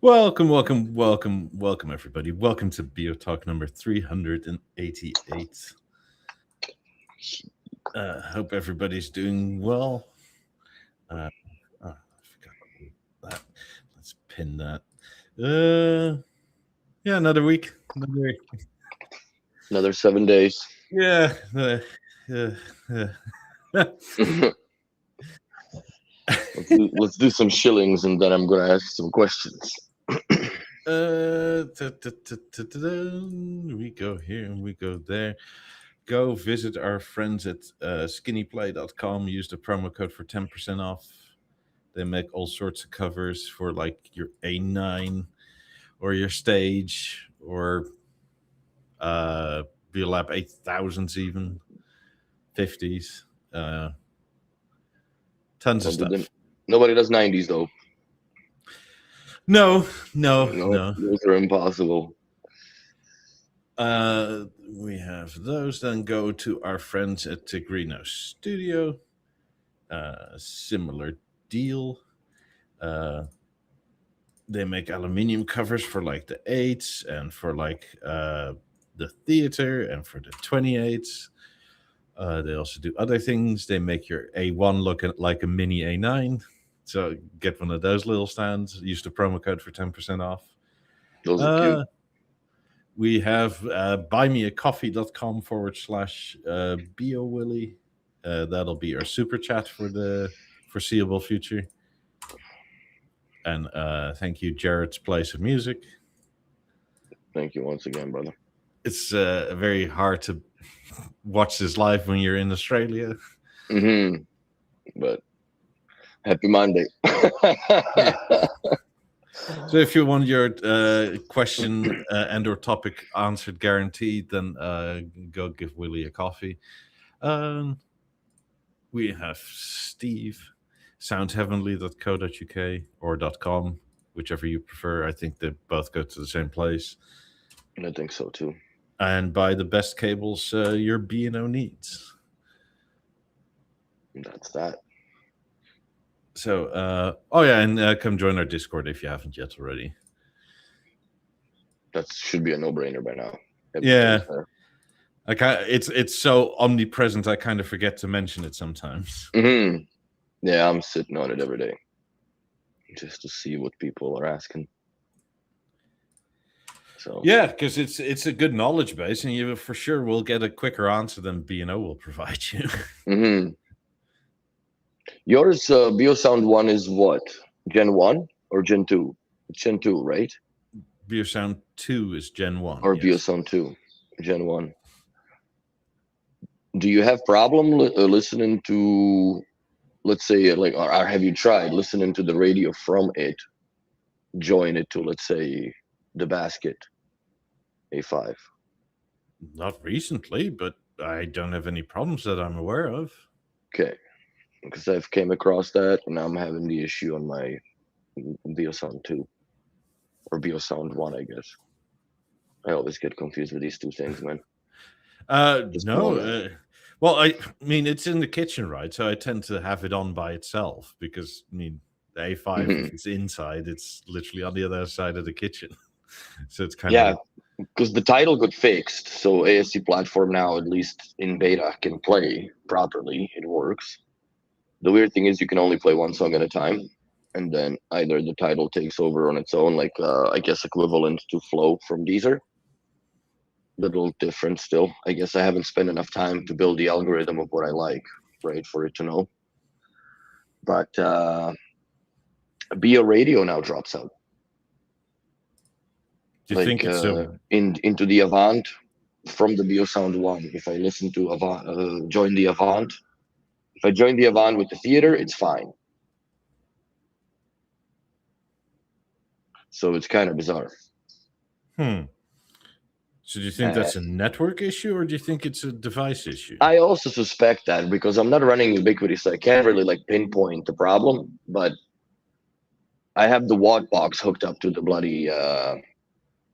Welcome, everybody. Welcome to BeoTalk number 388. Hope everybody's doing well. I forgot that. Let's pin that. Yeah, another week. Another 7 days. Yeah. Let's do some shillings, and then I'm gonna ask some questions. We go here and we go there. Go visit our friends at skinnyplay.com. Use the promo code for 10% off. They make all sorts of covers for like your A9 or your stage or BeoLab 8000s, even 50s. Tons of stuff. Nobody does 90s though. No. Those are impossible. We have those. Then go to our friends at Tigrino Studio. Similar deal. They make aluminium covers for like the 8s and for like the theater and for the 28s. They also do other things. They make your A1 look like a mini A9. So get one of those little stands. Use the promo code for 10% off. Those are cute. We have buymeacoffee.com/BeoWilly. That'll be our super chat for the foreseeable future. And thank you, Jared's Place of Music. Thank you once again, brother. It's very hard to watch this live when you're in Australia. Mm-hmm. But happy Monday. Yeah. So if you want your question and or topic answered guaranteed, then go give Willie a coffee. We have Steve, soundheavenly.co.uk or .com, whichever you prefer. I think they both go to the same place. I think so too. And buy the best cables your B&O needs. That's that. So, and come join our Discord if you haven't yet already. That should be a no-brainer by now. Yeah. It's so omnipresent, I kind of forget to mention it sometimes. Mm-hmm. Yeah, I'm sitting on it every day just to see what people are asking. So yeah, because it's a good knowledge base, and you for sure will get a quicker answer than B&O will provide you. Mm-hmm. Yours, BeoSound 1 is what? Gen 1 or Gen 2? It's Gen 2, right? BeoSound 2 is Gen 1. Or yes. BeoSound 2, Gen 1. Do you have problem listening to, let's say, like, or have you tried listening to the radio from it, join it to, let's say, the basket A5? Not recently, but I don't have any problems that I'm aware of. Okay. Because I've came across that, and I'm having the issue on my BeoSound 2 or BeoSound 1, I guess. I always get confused with these two things, man. No. Well, I mean, it's in the kitchen, right? So I tend to have it on by itself because, I mean, the A5, if it's inside, it's literally on the other side of the kitchen. So it's kind of... Yeah, because the title got fixed. So ASC platform now, at least in beta, can play properly. It works. The weird thing is you can only play one song at a time, and then either the title takes over on its own, like I guess equivalent to Flow from Deezer. Little different still. I guess I haven't spent enough time to build the algorithm of what I like, right, for it to know. But Beo Radio now drops out. Do you think it's into the Avant from the BeoSound 1? If I listen to Avant, join the Avant. If I join the Avant with the theater, it's fine. So it's kind of bizarre. So do you think that's a network issue, or do you think it's a device issue? I also suspect that because I'm not running Ubiquiti, so I can't really like pinpoint the problem. But I have the Watt box hooked up to the bloody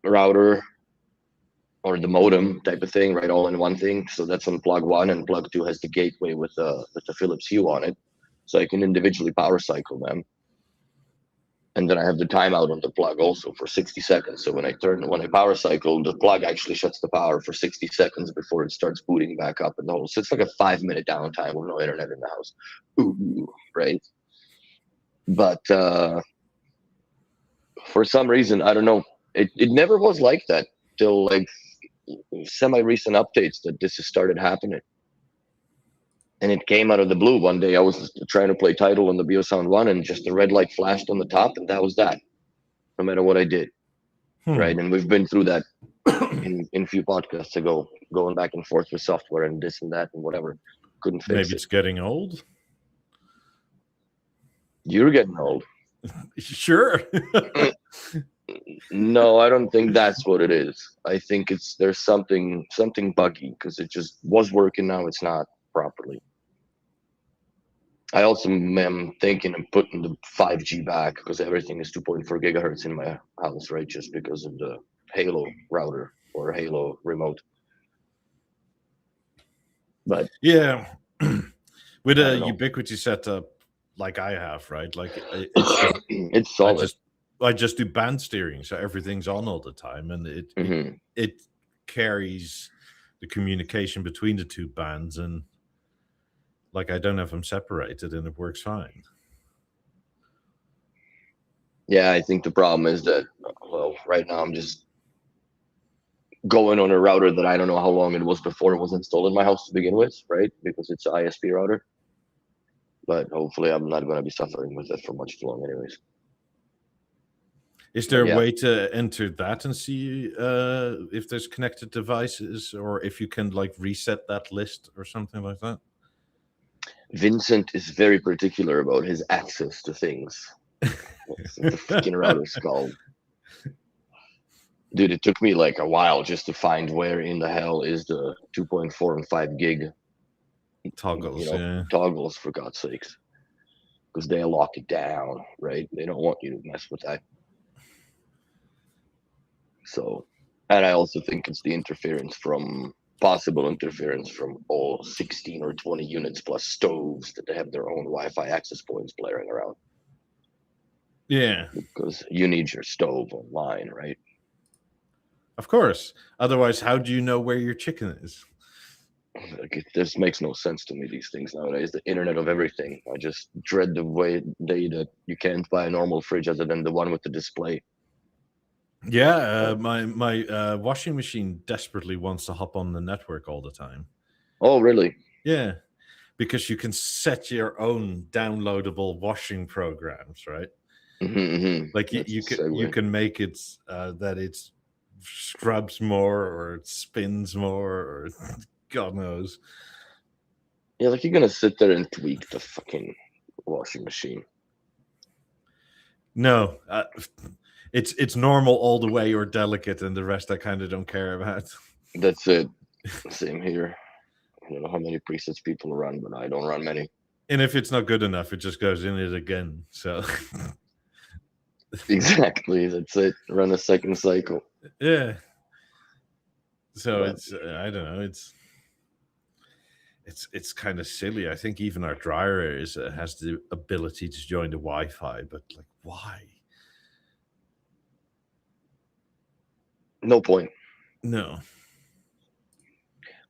router or the modem type of thing, right? All in one thing. So that's on plug 1, and plug 2 has the gateway with the Philips Hue on it, so I can individually power cycle them. And then I have the timeout on the plug also for 60 seconds. So when I power cycle, the plug actually shuts the power for 60 seconds before it starts booting back up and the whole. So it's like a 5-minute downtime with no internet in the house. Ooh, right? But for some reason, I don't know. It never was like that till like semi-recent updates that this has started happening. And it came out of the blue. One day I was trying to play Title on the BeoSound 1 and just the red light flashed on the top and that was that. No matter what I did. Right. And we've been through that in few podcasts ago, going back and forth with software and this and that and whatever. Couldn't fix Maybe it's getting old. You're getting old. Sure. No, I don't think that's what it is. I think there's something buggy because it just was working, now it's not properly. I also am thinking of putting the 5G back because everything is 2.4 gigahertz in my house, right? Just because of the Halo router or Halo remote. But yeah, with a Ubiquiti setup like I have, right? Like it's solid. I just do band steering, so everything's on all the time, and it carries the communication between the two bands, and like I don't have them separated, and it works fine. Yeah, I think the problem is that, well, right now I'm just going on a router that I don't know how long it was before it was installed in my house to begin with, right? Because it's an ISP router. But hopefully I'm not going to be suffering with it for much too long anyways. Is there a way to enter that and see if there's connected devices, or if you can like reset that list or something like that? Vincent is very particular about his access to things. What's the freaking router's called? Dude, it took me like a while just to find where in the hell is the 2.4 and 5 gig toggles, toggles, for God's sakes. Because they lock it down, right? They don't want you to mess with that. So, and I also think it's the possible interference from all 16 or 20 units plus stoves that they have their own Wi-Fi access points blaring around. Yeah. Because you need your stove online, right? Of course. Otherwise, how do you know where your chicken is? Like, it just makes no sense to me, these things nowadays. The internet of everything. I just dread the day that you can't buy a normal fridge other than the one with the display. Yeah, my washing machine desperately wants to hop on the network all the time. Oh, really? Yeah, because you can set your own downloadable washing programs, right? Like you can make it that it scrubs more or it spins more or God knows. Yeah, like you're gonna sit there and tweak the fucking washing machine. No, it's normal all the way or delicate, and the rest I kind of don't care about. That's it. Same here. I don't know how many presets people run, but I don't run many. And if it's not good enough, it just goes in it again. So exactly, that's it. Run a second cycle. Yeah. So it's I don't know. It's kind of silly. I think even our dryer has the ability to join the Wi-Fi, but like, why? No point. No.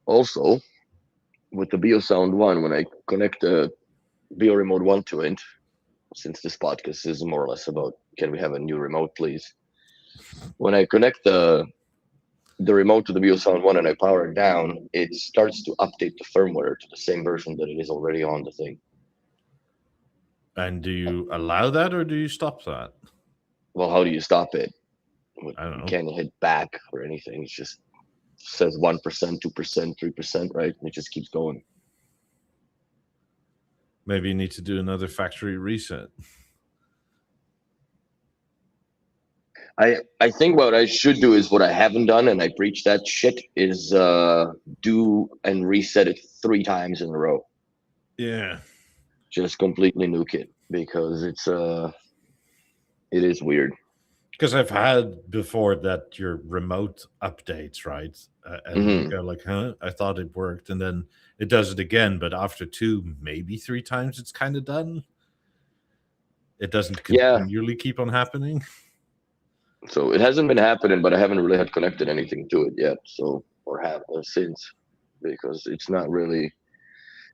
Also, with the BeoSound 1, when I connect the BeoRemote 1 to it, since this podcast is more or less about can we have a new remote, please? When I connect the remote to the BeoSound 1 and I power it down, it starts to update the firmware to the same version that it is already on the thing. And do you allow that or do you stop that? Well, how do you stop it? I don't know. You can't hit back or anything. It just says 1%, 2%, 3%, right? And it just keeps going. Maybe you need to do another factory reset. I think what I should do is what I haven't done, and I preach that shit, is do and reset it 3 times in a row. Yeah. Just completely nuke it, because it is weird. Because I've had before that your remote updates, right? And you go like, huh? I thought it worked. And then it does it again. But after 2, maybe 3 times, it's kind of done. It doesn't Yeah. continually keep on happening. So it hasn't been happening, but I haven't really had connected anything to it yet. So, or have since, because it's not really.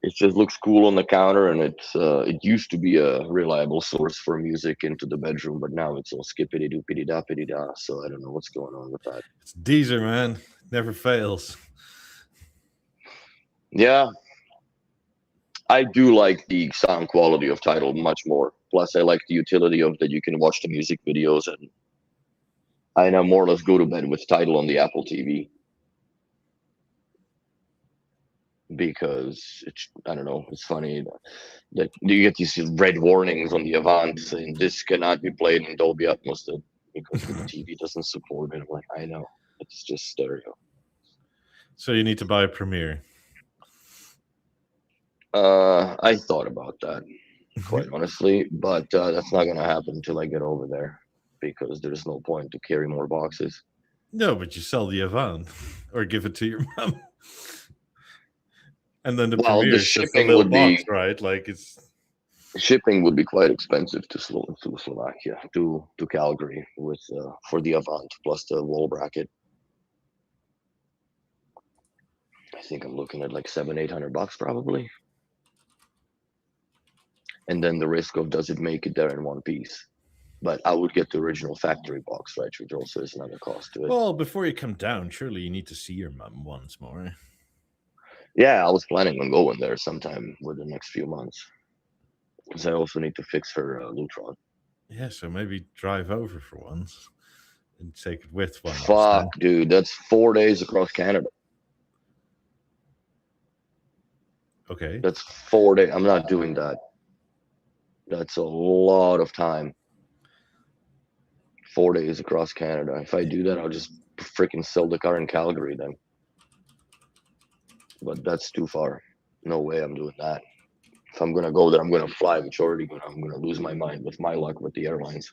It just looks cool on the counter, and it used to be a reliable source for music into the bedroom, but now it's all skippity doopity dappity da. So I don't know what's going on with that. It's Deezer, man. It never fails. Yeah, I do like the sound quality of Tidal much more. Plus, I like the utility of that you can watch the music videos, and I now more or less go to bed with Tidal on the Apple TV. Because I don't know, it's funny that you get these red warnings on the Avant saying this cannot be played in Dolby Atmos because the TV doesn't support it. I'm like, I know, it's just stereo. So you need to buy a Premiere. I thought about that, quite honestly, but that's not gonna happen until I get over there, because there's no point to carry more boxes. No, but you sell the Avant or give it to your mom. And then the Premiere is just a little box, right? Like shipping would be quite expensive to Slovakia, to Calgary with for the Avant plus the wall bracket. I think I'm looking at like $700-800 probably. And then the risk of does it make it there in one piece? But I would get the original factory box, right? Which also is another cost to it. Well, before you come down, surely you need to see your mum once more. Yeah, I was planning on going there sometime within the next few months, because I also need to fix her Lutron. Yeah, so maybe drive over for once and take it with one. Fuck, dude, that's 4 days across Canada. Okay. That's 4 days. I'm not doing that. That's a lot of time. 4 days across Canada. If I do that, I'll just freaking sell the car in Calgary then. But that's too far. No way I'm doing that. If I'm gonna go there, I'm gonna fly, which I'm gonna lose my mind with my luck with the airlines.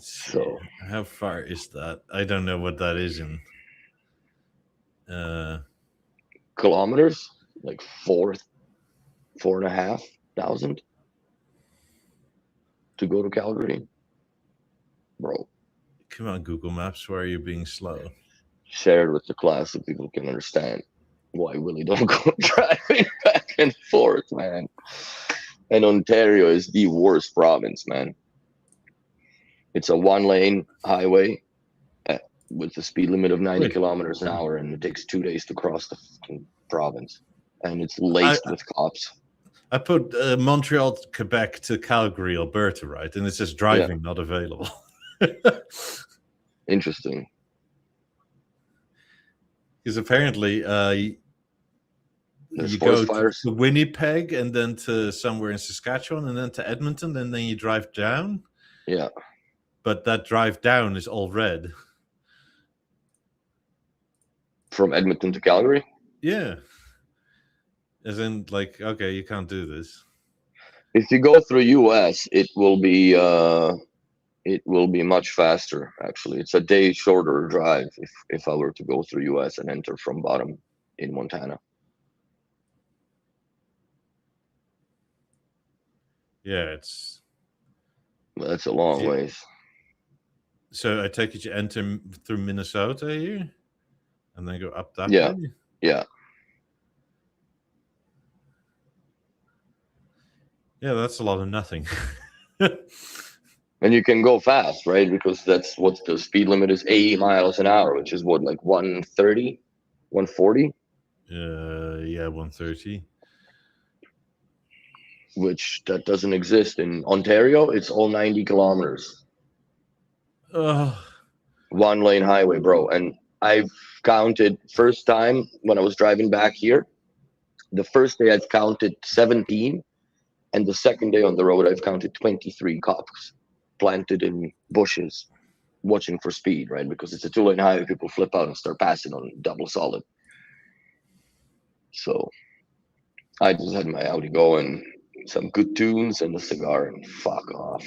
So how far is that? I don't know what that is in kilometers, like 4,500 to go to Calgary, bro. Come on, Google Maps, why are you being slow? Share it with the class so people can understand why I really don't go driving back and forth, man. And Ontario is the worst province, man. It's a 1-lane highway with a speed limit of 90 kilometers an hour, and it takes 2 days to cross the fucking province. And it's laced with cops. I put Montreal, Quebec to Calgary, Alberta, right? And it says driving not available. Interesting. Because apparently There's you forest go fires to Winnipeg and then to somewhere in Saskatchewan and then to Edmonton, and then you drive down. Yeah. But that drive down is all red. From Edmonton to Calgary? Yeah. As in, like, okay, you can't do this. If you go through US, it will be much faster. Actually, it's a day shorter drive if I were to go through US and enter from bottom in Montana. Yeah, Well, that's a long ways. So I take it you enter through Minnesota here, and then go up that way? Yeah. Yeah, that's a lot of nothing. And you can go fast, right? Because that's what the speed limit is, 80 miles an hour, which is what, like 130, 140? Yeah, 130. Which that doesn't exist in Ontario. It's all 90 kilometers. 1-lane highway, bro. And I've counted, first time when I was driving back here, the first day I've counted 17, and the second day on the road I've counted 23 cops planted in bushes watching for speed, right? Because it's a 2-lane highway, people flip out and start passing on double solid. So I just had my Audi going, some good tunes and a cigar, and fuck off.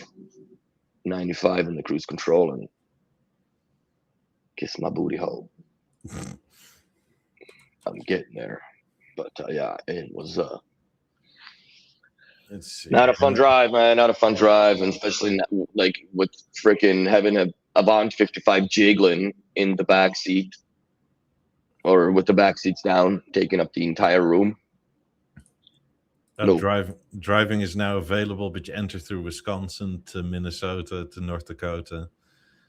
95 in the cruise control and kiss my booty hole. I'm getting there. But yeah, it was Let's see. Not a fun drive, man. Not a fun drive, and especially like with freaking having a Avant 55 jiggling in the back seat, or with the back seats down, taking up the entire room. No. Driving is now available, but you enter through Wisconsin to Minnesota to North Dakota.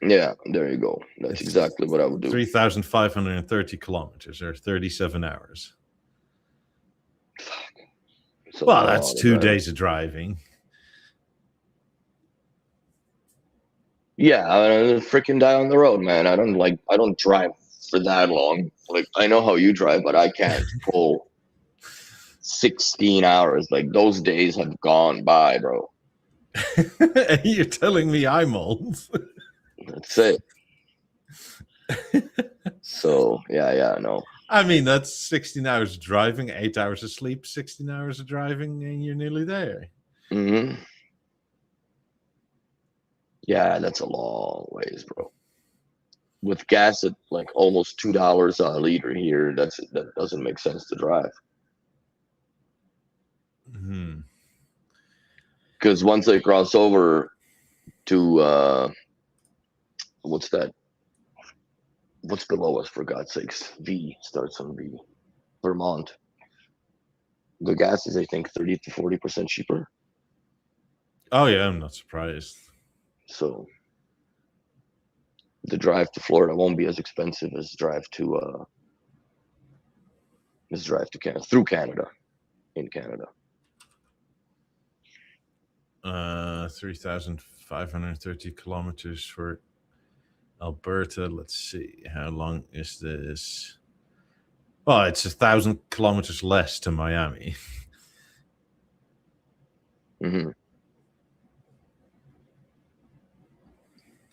Yeah, there you go. That's exactly what I would do. 3,530 kilometers, or 37 hours. Fuck. Well, that's 2 days of driving. Yeah, I'm freaking die on the road, man. I don't drive for that long. Like, I know how you drive, but I can't pull 16 hours. Like, those days have gone by, bro. You're telling me I'm old. That's it. So, yeah, no. I mean, that's 16 hours of driving, 8 hours of sleep, 16 hours of driving, and you're nearly there. Mm-hmm. Yeah, that's a long ways, bro. With gas at like almost $2 a liter here, that doesn't make sense to drive. Because once they cross over to what's that? What's below us, for God's sakes? V starts on V. Vermont. The gas is, I think, 30 to 40% cheaper. Oh yeah, I'm not surprised. So the drive to Florida won't be as expensive as drive to Canada, through Canada, in Canada. 3,530 kilometers for Alberta. Let's see, how long is this? Well, it's 1,000 kilometers less to Miami. Mm-hmm.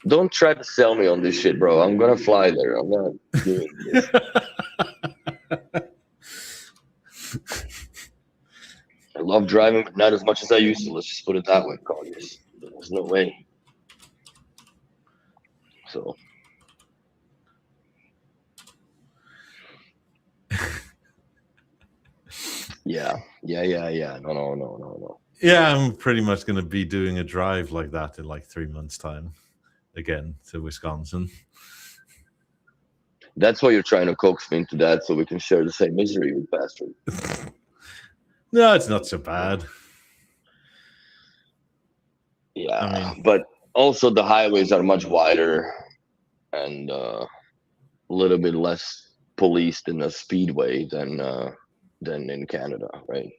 Don't try to sell me on this shit, bro. I'm gonna fly there. I'm not doing this. I love driving, but not as much as I used to. Let's just put it that way, Carlos. There's no way. So. Yeah. No. Yeah, I'm pretty much going to be doing a drive like that in like 3 months' time. Again, to Wisconsin. That's why you're trying to coax me into that, so we can share the same misery with bastard. No, it's not so bad. Yeah, I mean, but also the highways are much wider and a little bit less policed in a speedway than in Canada, right?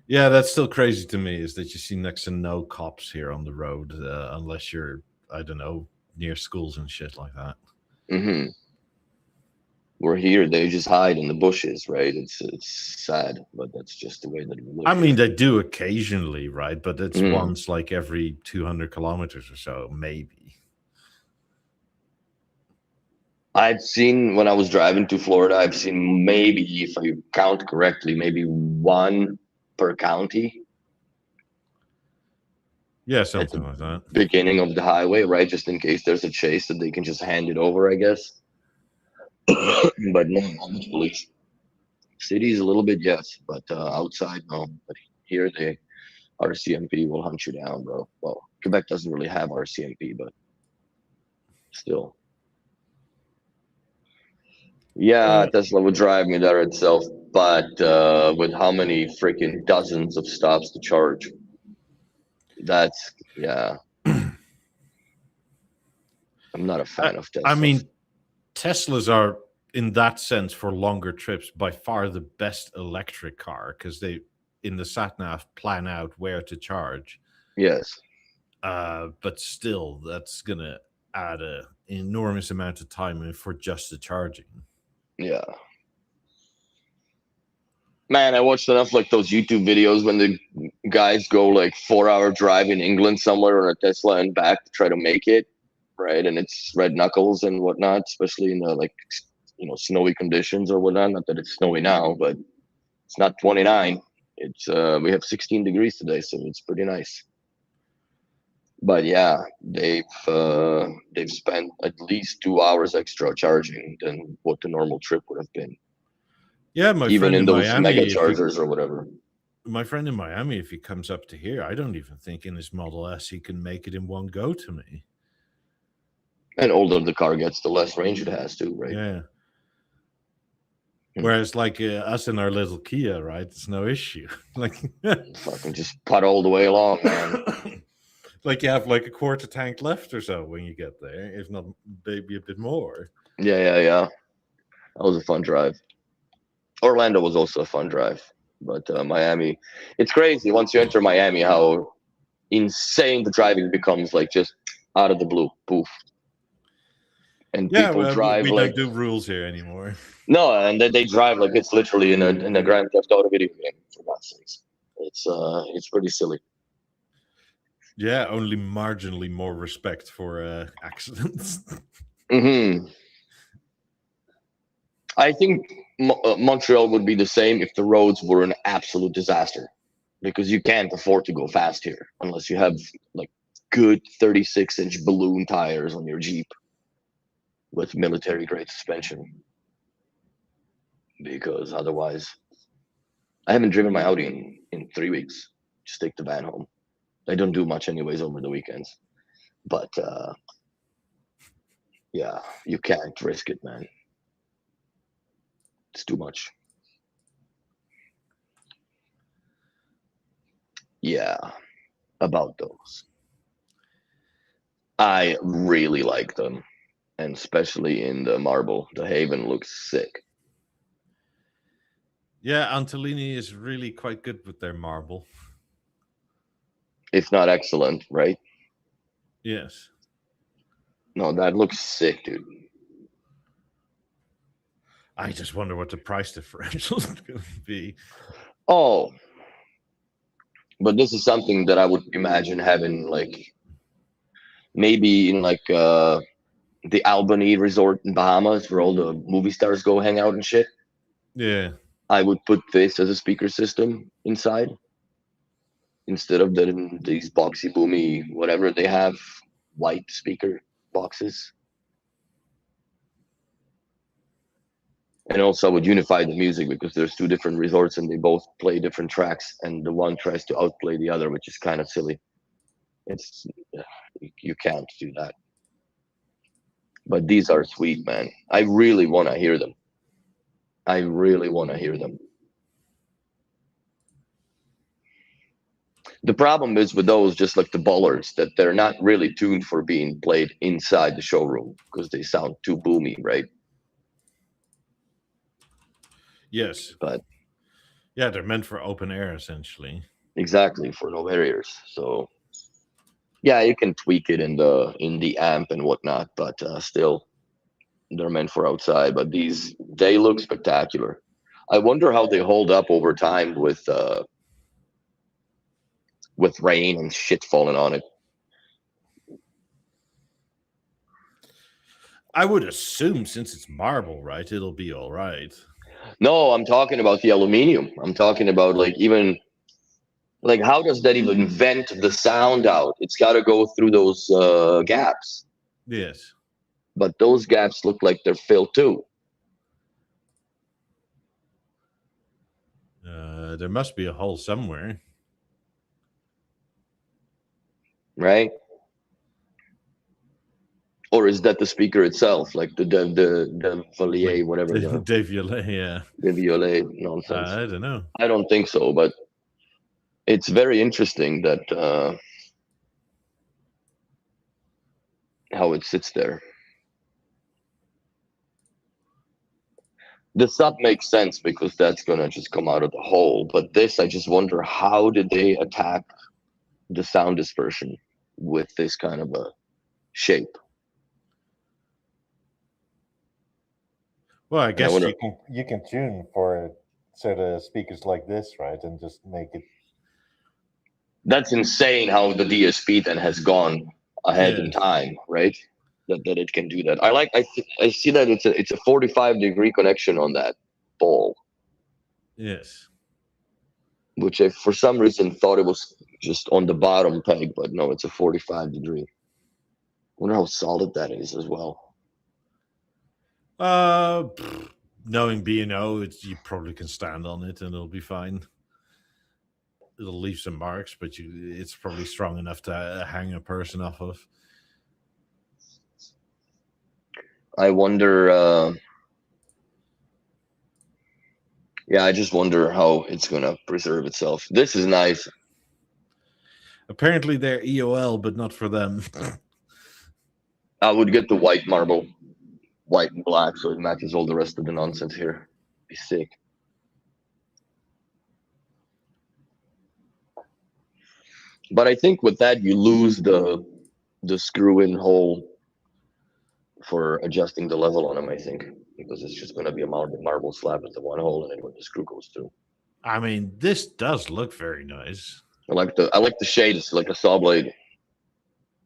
Yeah, that's still crazy to me, is that you see next to no cops here on the road, unless you're, I don't know, near schools and shit like that. Mm-hmm. We're here, they just hide in the bushes, right? It's sad, but that's just the way that we live. I mean, they do occasionally, right? But it's once like every 200 kilometers or so, maybe. I've seen, when I was driving to Florida, I've seen maybe, if I count correctly, maybe one per county. Yeah, something like that. Beginning of the highway, right? Just in case there's a chase that they can just hand it over, I guess. But no, not much police. Cities a little bit, yes, but outside, no. But here, the RCMP will hunt you down, bro. Well, Quebec doesn't really have RCMP, but still. Yeah, Tesla would drive me there itself, but with how many freaking dozens of stops to charge? That's, yeah. I'm not a fan of Tesla. I mean, Teslas are, in that sense, for longer trips, by far the best electric car, because they, in the sat-nav, plan out where to charge. Yes. But still, that's going to add an enormous amount of time for just the charging. Yeah. Man, I watched enough like those YouTube videos when the guys go like 4-hour drive in England somewhere on a Tesla and back to try to make it, right? And it's red knuckles and whatnot, especially in the like, you know, snowy conditions or whatnot. Not that it's snowy now, but it's not 29. It's we have 16 degrees today, so it's pretty nice. But yeah, they've spent at least 2 hours extra charging than what the normal trip would have been. Yeah, my even friend in those Miami, mega chargers or whatever. my friend in Miami, if he comes up to here, I don't even think in his Model S he can make it in one go to me. And older the car gets, the less range it has too, right? Yeah. Whereas, like us in our little Kia, right? It's no issue. Like, fucking just putt all the way along, man. Like you have like a quarter tank left or so when you get there, if not maybe a bit more. Yeah. That was a fun drive. Orlando was also a fun drive, but Miami, it's crazy once you enter Miami how insane the driving becomes, like just out of the blue, poof. And Yeah, people well, drive we like don't do rules here anymore. no, and they drive like it's literally in a Grand Theft Auto video game. For God's sakes, it's pretty silly. Yeah, only marginally more respect for accidents. Mm-hmm. I think Montreal would be the same if the roads were an absolute disaster, because you can't afford to go fast here unless you have like good 36-inch balloon tires on your Jeep with military grade suspension. Because otherwise, I haven't driven my Audi in 3 weeks. Just take the van home. I don't do much anyways over the weekends, but yeah, you can't risk it, man. It's too much. Yeah, about those. I really like them, and especially in the marble. The Haven looks sick. Yeah, Antolini is really quite good with their marble. If not excellent, right? Yes. No, that looks sick, dude. I just wonder what the price differential is going to be. Oh, but this is something that I would imagine having like maybe in like the Albany resort in Bahamas where all the movie stars go hang out and shit. Yeah. I would put this as a speaker system inside instead of these boxy boomy whatever they have white speaker boxes. And also I would unify the music because there's two different resorts and they both play different tracks and the one tries to outplay the other, which is kind of silly. It's you can't do that. But these are sweet, man. I really want to hear them. I really want to hear them. The problem is with those, just like the bollards, that they're not really tuned for being played inside the showroom because they sound too boomy, right? Yes. But yeah, they're meant for open air essentially. Exactly, for no barriers. So yeah, you can tweak it in the amp and whatnot, but still, they're meant for outside. But they look spectacular. I wonder how they hold up over time with rain and shit falling on it. I would assume since it's marble, right, it'll be all right. No, I'm talking about the aluminum. I'm talking about like even like how does that even vent the sound out? It's got to go through those gaps. Yes. But those gaps look like they're filled too. There must be a hole somewhere. Right? Or is that the speaker itself, like the Valier, Like whatever the Deviolet, yeah. Violet nonsense? I don't know. I don't think so, but it's very interesting that how it sits there. The sub makes sense because that's gonna just come out of the hole. But this, I just wonder how did they attack the sound dispersion with this kind of a shape? Well, I guess you can tune for sort of speakers like this, right, and just make it. That's insane how the DSP then has gone ahead in time, right? That it can do that. I see that it's a 45-degree connection on that ball. Yes. Which I for some reason thought it was just on the bottom peg, but no, it's a 45-degree. Wonder how solid that is as well. Knowing B&O, you probably can stand on it and it'll be fine. it'll leave some marks, but it's probably strong enough to hang a person off of. I wonder. Yeah, I just wonder how it's gonna preserve itself. This is nice. Apparently, they're EOL, but not for them. I would get the white marble, white and black, so it matches all the rest of the nonsense here. Be sick. But I think with that you lose the screw-in hole for adjusting the level on them. I think because it's just going to be a marble slab with the one hole in it where the screw goes through. I mean, this does look very nice. I like the shade. It's like a saw blade.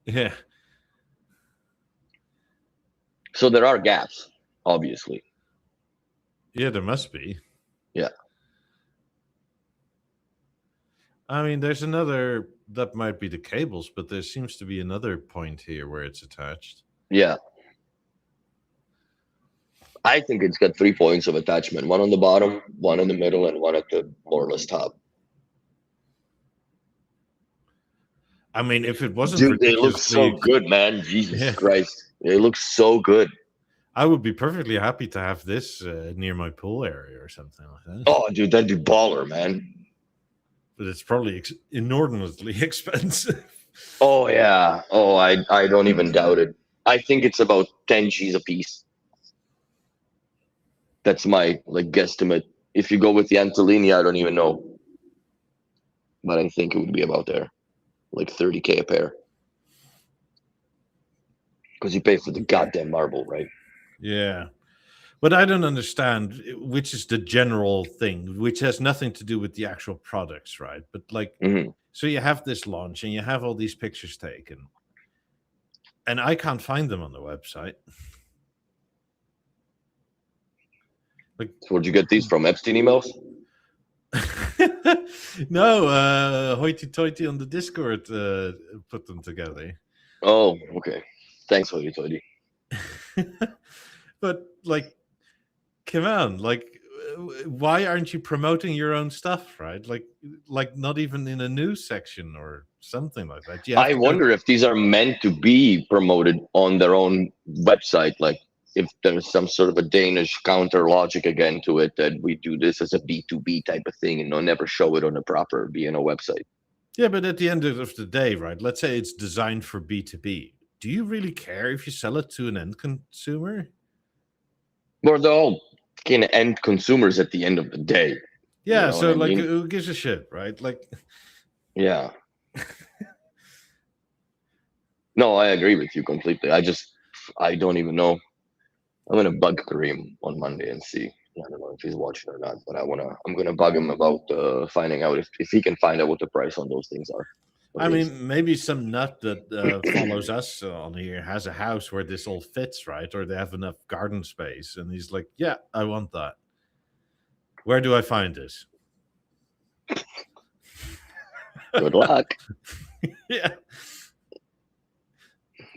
Yeah. So there are gaps, obviously. Yeah, there must be. Yeah. I mean, there's another, that might be the cables, but there seems to be another point here where it's attached. Yeah. I think it's got 3 points of attachment. One on the bottom, one in the middle, and one at the more or less top. I mean, if it wasn't Dude, they look ridiculously so good, man. Jesus Yeah. Christ. They look so good. I would be perfectly happy to have this near my pool area or something like that. Oh, dude, that'd be baller, man. But it's probably inordinately expensive. Oh, yeah. Oh, I don't even doubt it. I think it's about 10 G's a piece. That's my guesstimate. If you go with the Antolini, I don't even know. But I think it would be about there. Like 30K a pair. Because you pay for the goddamn marble, right? Yeah. But I don't understand which is the general thing, which has nothing to do with the actual products, right? But so you have this launch and you have all these pictures taken. And I can't find them on the website. So where'd you get these from? Epstein emails? No, Hoity Toity on the Discord put them together. Oh, okay. Thanks, Hoity Toity. But come on, why aren't you promoting your own stuff, right? Like not even in a news section or something like that. I wonder if these are meant to be promoted on their own website, like if there's some sort of a Danish counter logic again to it, that we do this as a B2B type of thing and never show it on a proper B&O website. Yeah, but at the end of the day, right, let's say it's designed for B2B. Do you really care if you sell it to an end consumer? Well, they're all kind of end consumers at the end of the day. Yeah, You know so what I mean? who gives a shit, right? Yeah. No, I agree with you completely. I don't even know. I'm gonna bug Kareem on Monday and see. I don't know if he's watching or not, but I'm gonna bug him about finding out if he can find out what the price on those things are. I mean, maybe some nut that follows us on here has a house where this all fits, right? Or they have enough garden space, and he's like, "Yeah, I want that. Where do I find this?" Good luck. Yeah.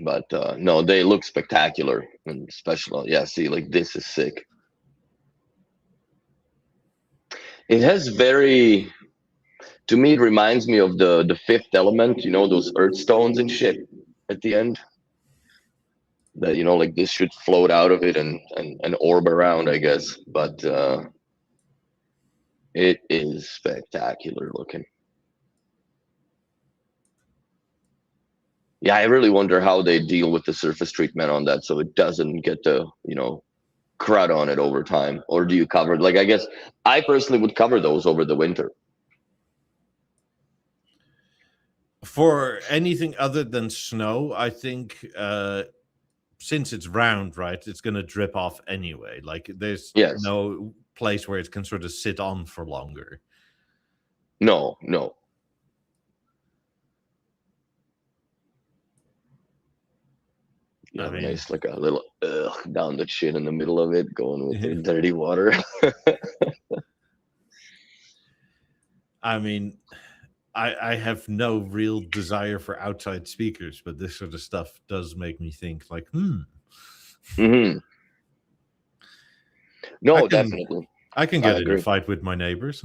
But no, they look spectacular and special. Yeah, see, this is sick. It has to me, it reminds me of the Fifth Element, those earth stones and shit at the end. That, this should float out of it and orb around, I guess. But it is spectacular looking. Yeah, I really wonder how they deal with the surface treatment on that so it doesn't get the, crud on it over time. Or do you cover it? I guess I personally would cover those over the winter. For anything other than snow, I think since it's round, right, it's going to drip off anyway. There's no place where it can sort of sit on for longer. No. Yeah, nice, a little down the chin in the middle of it, going with the dirty water. I mean, I have no real desire for outside speakers, but this sort of stuff does make me think Mm-hmm. No, definitely. I can get in a fight with my neighbors.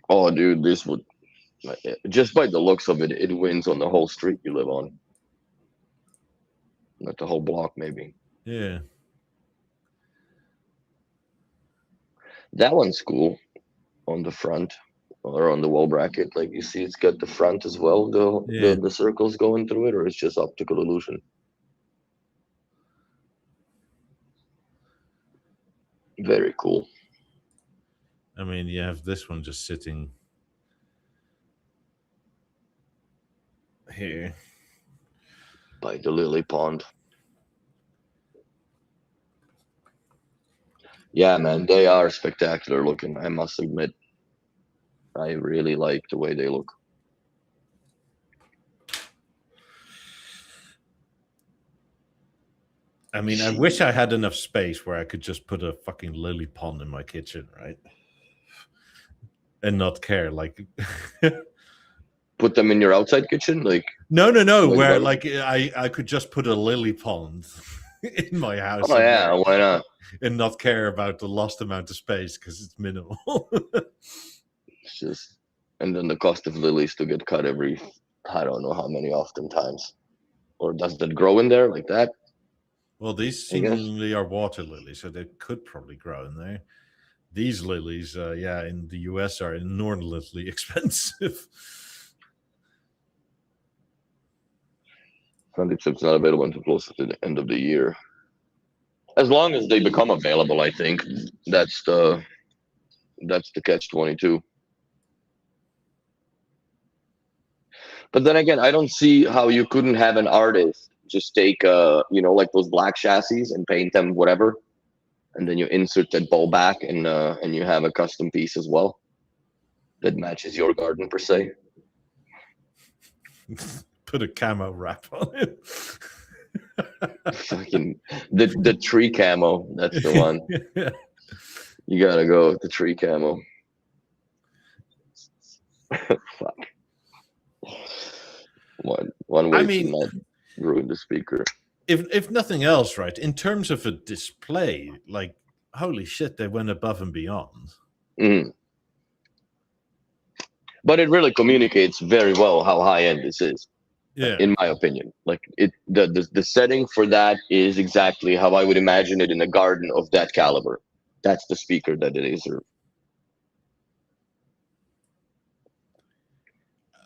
Oh, dude, this would just by the looks of it, it wins on the whole street you live on, not the whole block, maybe. Yeah. That one's cool on the front or on the wall bracket. Like you see, it's got the front as well. Yeah. The circles going through it, or it's just optical illusion. Very cool. I mean, you have this one just sitting here. By the lily pond. Yeah, man, they are spectacular looking. I must admit, I really like the way they look. I mean, I wish I had enough space where I could just put a fucking lily pond in my kitchen, right? And not care, like. Put them in your outside kitchen, like. No. Like Where garden? like I could just put a lily pond in my house. Oh yeah, why not? And not care about the lost amount of space because it's minimal. It's just, and then the cost of lilies to get cut every, I don't know how many oftentimes. Or does that grow in there like that? Well, these I guess. seemingly are water lilies, so they could probably grow in there. These lilies, in the US are inordinately expensive. 100% not available until close to the end of the year. As long as they become available, I think that's the catch-22. But then again, I don't see how you couldn't have an artist just take like those black chassis and paint them whatever, and then you insert that bowl back and you have a custom piece as well that matches your garden per se. Put a camo wrap on it. Fucking the tree camo, that's the one. Yeah. You gotta go with the tree camo. Fuck. One way to not ruin the speaker. If nothing else, right, in terms of a display, like, holy shit, they went above and beyond. Mm. But it really communicates very well how high-end this is. Yeah. In my opinion, like the setting for that is exactly how I would imagine it in a garden of that caliber. That's the speaker that it is.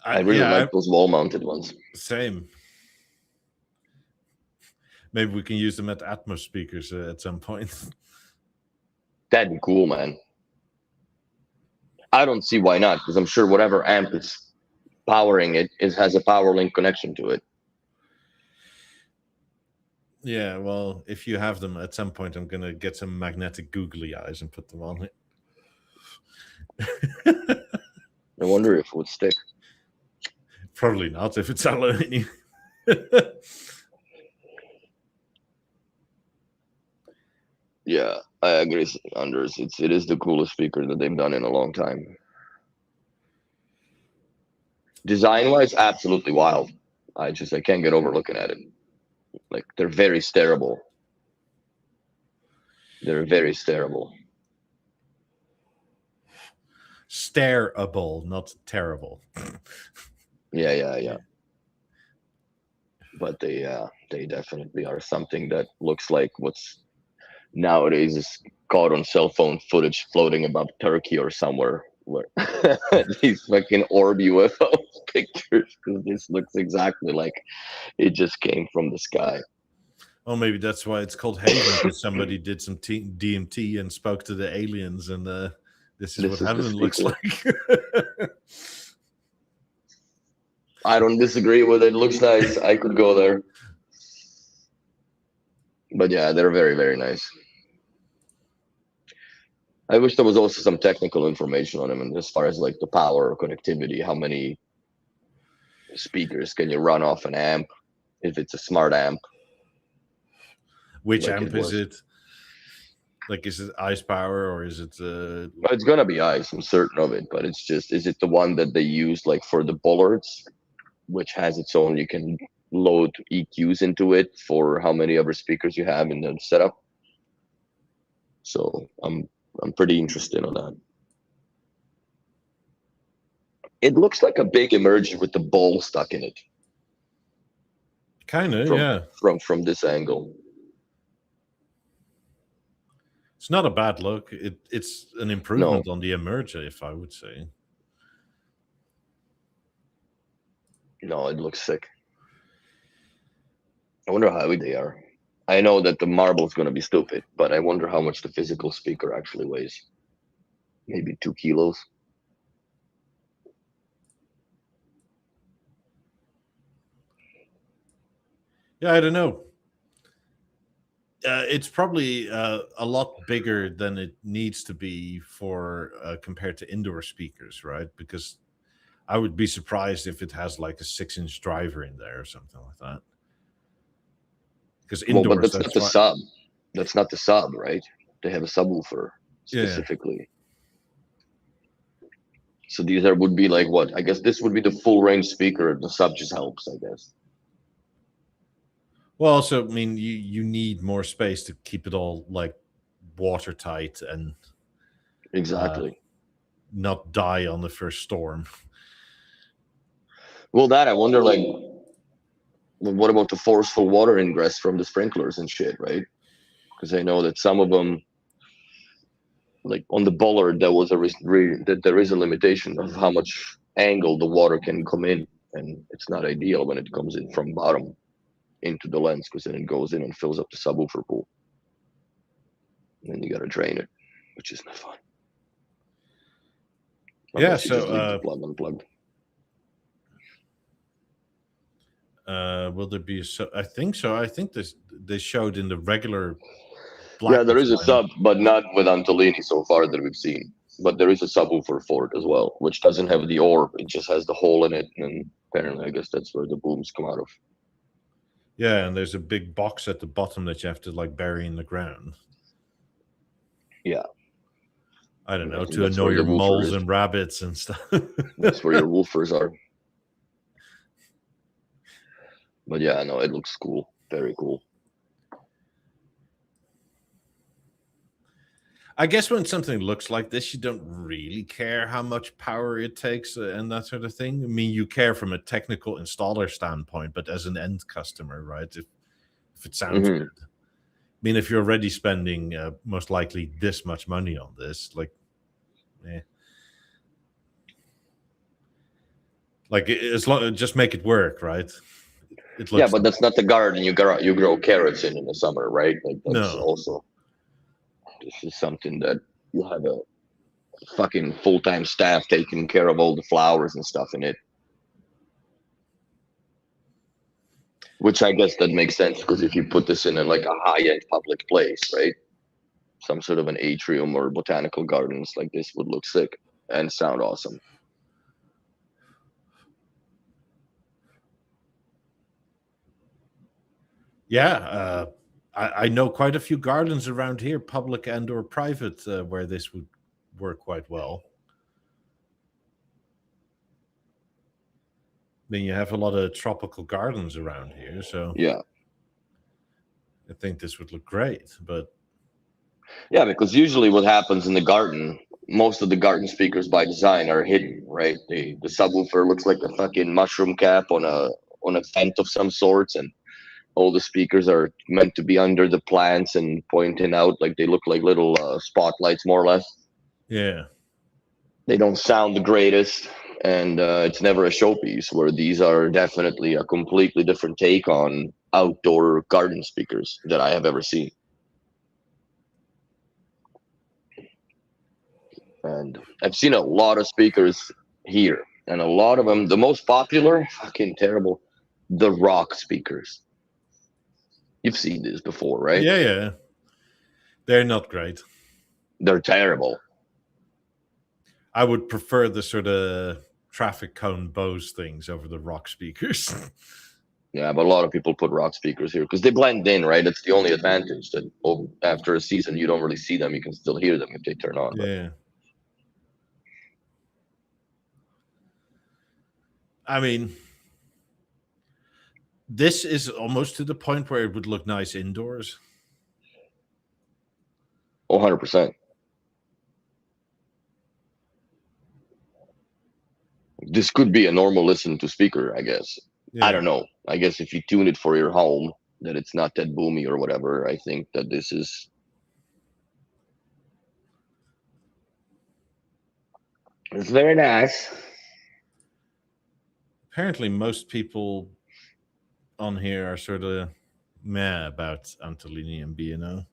I really like those wall-mounted ones. Same. Maybe we can use them at Atmos speakers at some point. That'd be cool, man. I don't see why not, because I'm sure whatever amp is powering it has a power link connection to it. Yeah, well, if you have them at some point, I'm gonna get some magnetic googly eyes and put them on it. I wonder if it would stick. Probably not if it's aluminium. Yeah, I agree, Anders. It is the coolest speaker that they've done in a long time. Design-wise, absolutely wild. I can't get over looking at it. Like, they're very stareable. They're very stareable. Stareable, not terrible. Yeah. But they definitely are something that looks like what's nowadays is caught on cell phone footage floating above Turkey or somewhere. Where these fucking orb UFO pictures, because this looks exactly like it just came from the sky. Oh, maybe that's why it's called Haven, because somebody did some DMT and spoke to the aliens, and this is what heaven looks like. I don't disagree with it. It looks nice. I could go there. But yeah, they're very, very nice. I wish there was also some technical information on them, and as far as like the power or connectivity, how many speakers can you run off an amp if it's a smart amp? Which amp is it? Like, is it ice power or is it? It's gonna be ice. I'm certain of it, but it's just, is it the one that they use like for the bollards, which has its own? You can load EQs into it for how many other speakers you have in the setup. So I'm pretty interested on that. It looks like a big emergent with the ball stuck in it. Kind of, from, yeah. From this angle. It's not a bad look. It's an improvement on the Emerger, if I would say. No, it looks sick. I wonder how heavy they are. I know that the marble is going to be stupid, but I wonder how much the physical speaker actually weighs. Maybe 2 kilos. Yeah, I don't know. It's probably a lot bigger than it needs to be for compared to indoor speakers, right? Because I would be surprised if it has like a 6-inch driver in there or something like that. Because indoors, but that's not the sub. That's not the sub, right? They have a subwoofer specifically. Yeah. So these would be like what? I guess this would be the full range speaker. The sub just helps, I guess. Well, also, I mean, you need more space to keep it all like watertight and exactly not die on the first storm. Well, that I wonder, like, what about the forceful water ingress from the sprinklers and shit, right? Because I know that some of them, like on the bollard, there was that there is a limitation of how much angle the water can come in, and it's not ideal when it comes in from bottom into the lens, because then it goes in and fills up the subwoofer pool, and then you got to drain it, which is not fun. Unless you just leave the plug unplugged. Will there be I think so. I think they showed in the regular. Yeah, there is a sub, but not with Antolini so far that we've seen. But there is a subwoofer for it as well, which doesn't have the orb. It just has the hole in it, and apparently, I guess that's where the booms come out of. Yeah, and there's a big box at the bottom that you have to like bury in the ground. Yeah. I don't know, to annoy your moles and rabbits and stuff. That's where your woofers are. But yeah, no, it looks cool. Very cool. I guess when something looks like this, you don't really care how much power it takes and that sort of thing. I mean, you care from a technical installer standpoint, but as an end customer, right? If it sounds good. I mean, if you're already spending most likely this much money on this, like, like as long just make it work, right? It looks but that's not the garden you grow carrots in the summer, right? Like that's also. This is something that you have a fucking full-time staff taking care of all the flowers and stuff in it. Which I guess that makes sense, because if you put this in like a high-end public place, right? Some sort of an atrium or botanical gardens, like this would look sick and sound awesome. Yeah, I know quite a few gardens around here, public and or private, where this would work quite well. I mean, you have a lot of tropical gardens around here, so yeah, I think this would look great. But yeah, because usually what happens in the garden, most of the garden speakers by design are hidden, right? The subwoofer looks like a fucking mushroom cap on a vent of some sorts, and all the speakers are meant to be under the plants and pointing out, like they look like little spotlights, more or less. Yeah. They don't sound the greatest, and it's never a showpiece, where these are definitely a completely different take on outdoor garden speakers that I have ever seen. And I've seen a lot of speakers here, and a lot of them, the most popular, fucking terrible, the rock speakers. You've seen this before, right? Yeah. They're not great. They're terrible. I would prefer the sort of traffic cone Bose things over the rock speakers. Yeah, but a lot of people put rock speakers here because they blend in, right? It's the only advantage, that after a season you don't really see them. You can still hear them if they turn on. Yeah. I mean, this is almost to the point where it would look nice indoors. 100%. This could be a normal listen to speaker, I guess. Yeah. I don't know. I guess if you tune it for your home, that it's not that boomy or whatever. I think that this is. It's very nice. Apparently, most people on here are sort of meh about Antolini and B&O.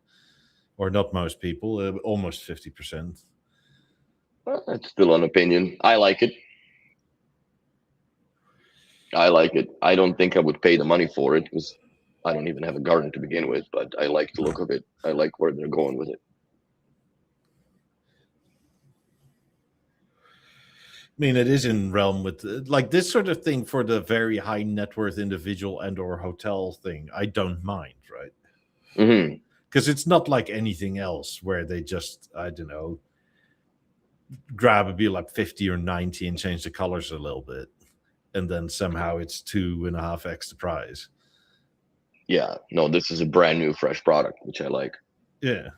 Or not most people, almost 50%. Well, that's still an opinion. I like it. I like it. I don't think I would pay the money for it because I don't even have a garden to begin with, but I like the look of it. I like where they're going with it. I mean, it is in realm with like this sort of thing for the very high net worth individual and or hotel thing. I don't mind, right? Mm-hmm. Because it's not like anything else where they just, I don't know, grab a Beolab 50 or 90 and change the colors a little bit. And then somehow it's 2.5x the price. Yeah. No, this is a brand new, fresh product, which I like. Yeah.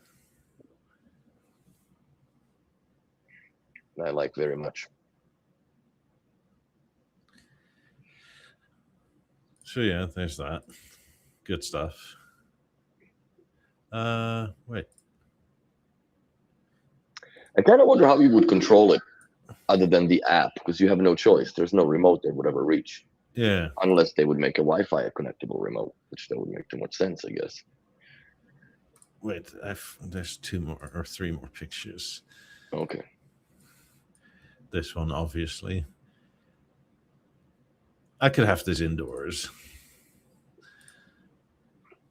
I like very much. So yeah, there's that. Good stuff. Wait. I kind of wonder how you would control it other than the app because you have no choice. There's no remote that would ever reach. Yeah. Unless they would make a Wi-Fi connectable remote, which that would make too much sense, I guess. Wait, there's 2 more or 3 more pictures. Okay. This one, obviously. I could have this indoors.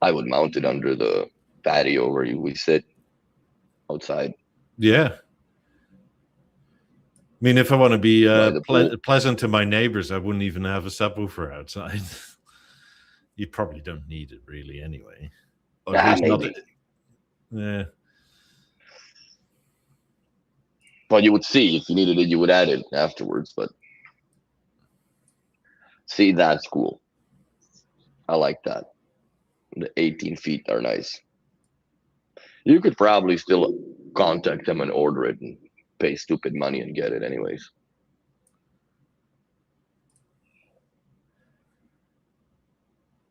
I would mount it under the patio where we sit outside. Yeah. I mean, if I want to be By the pool. pleasant to my neighbors, I wouldn't even have a subwoofer outside. You probably don't need it really anyway. Or at least maybe. Yeah. Well, you would see if you needed it, you would add it afterwards. But see, that's cool. I like that. The 18 feet are nice. You could probably still contact them and order it and pay stupid money and get it anyways.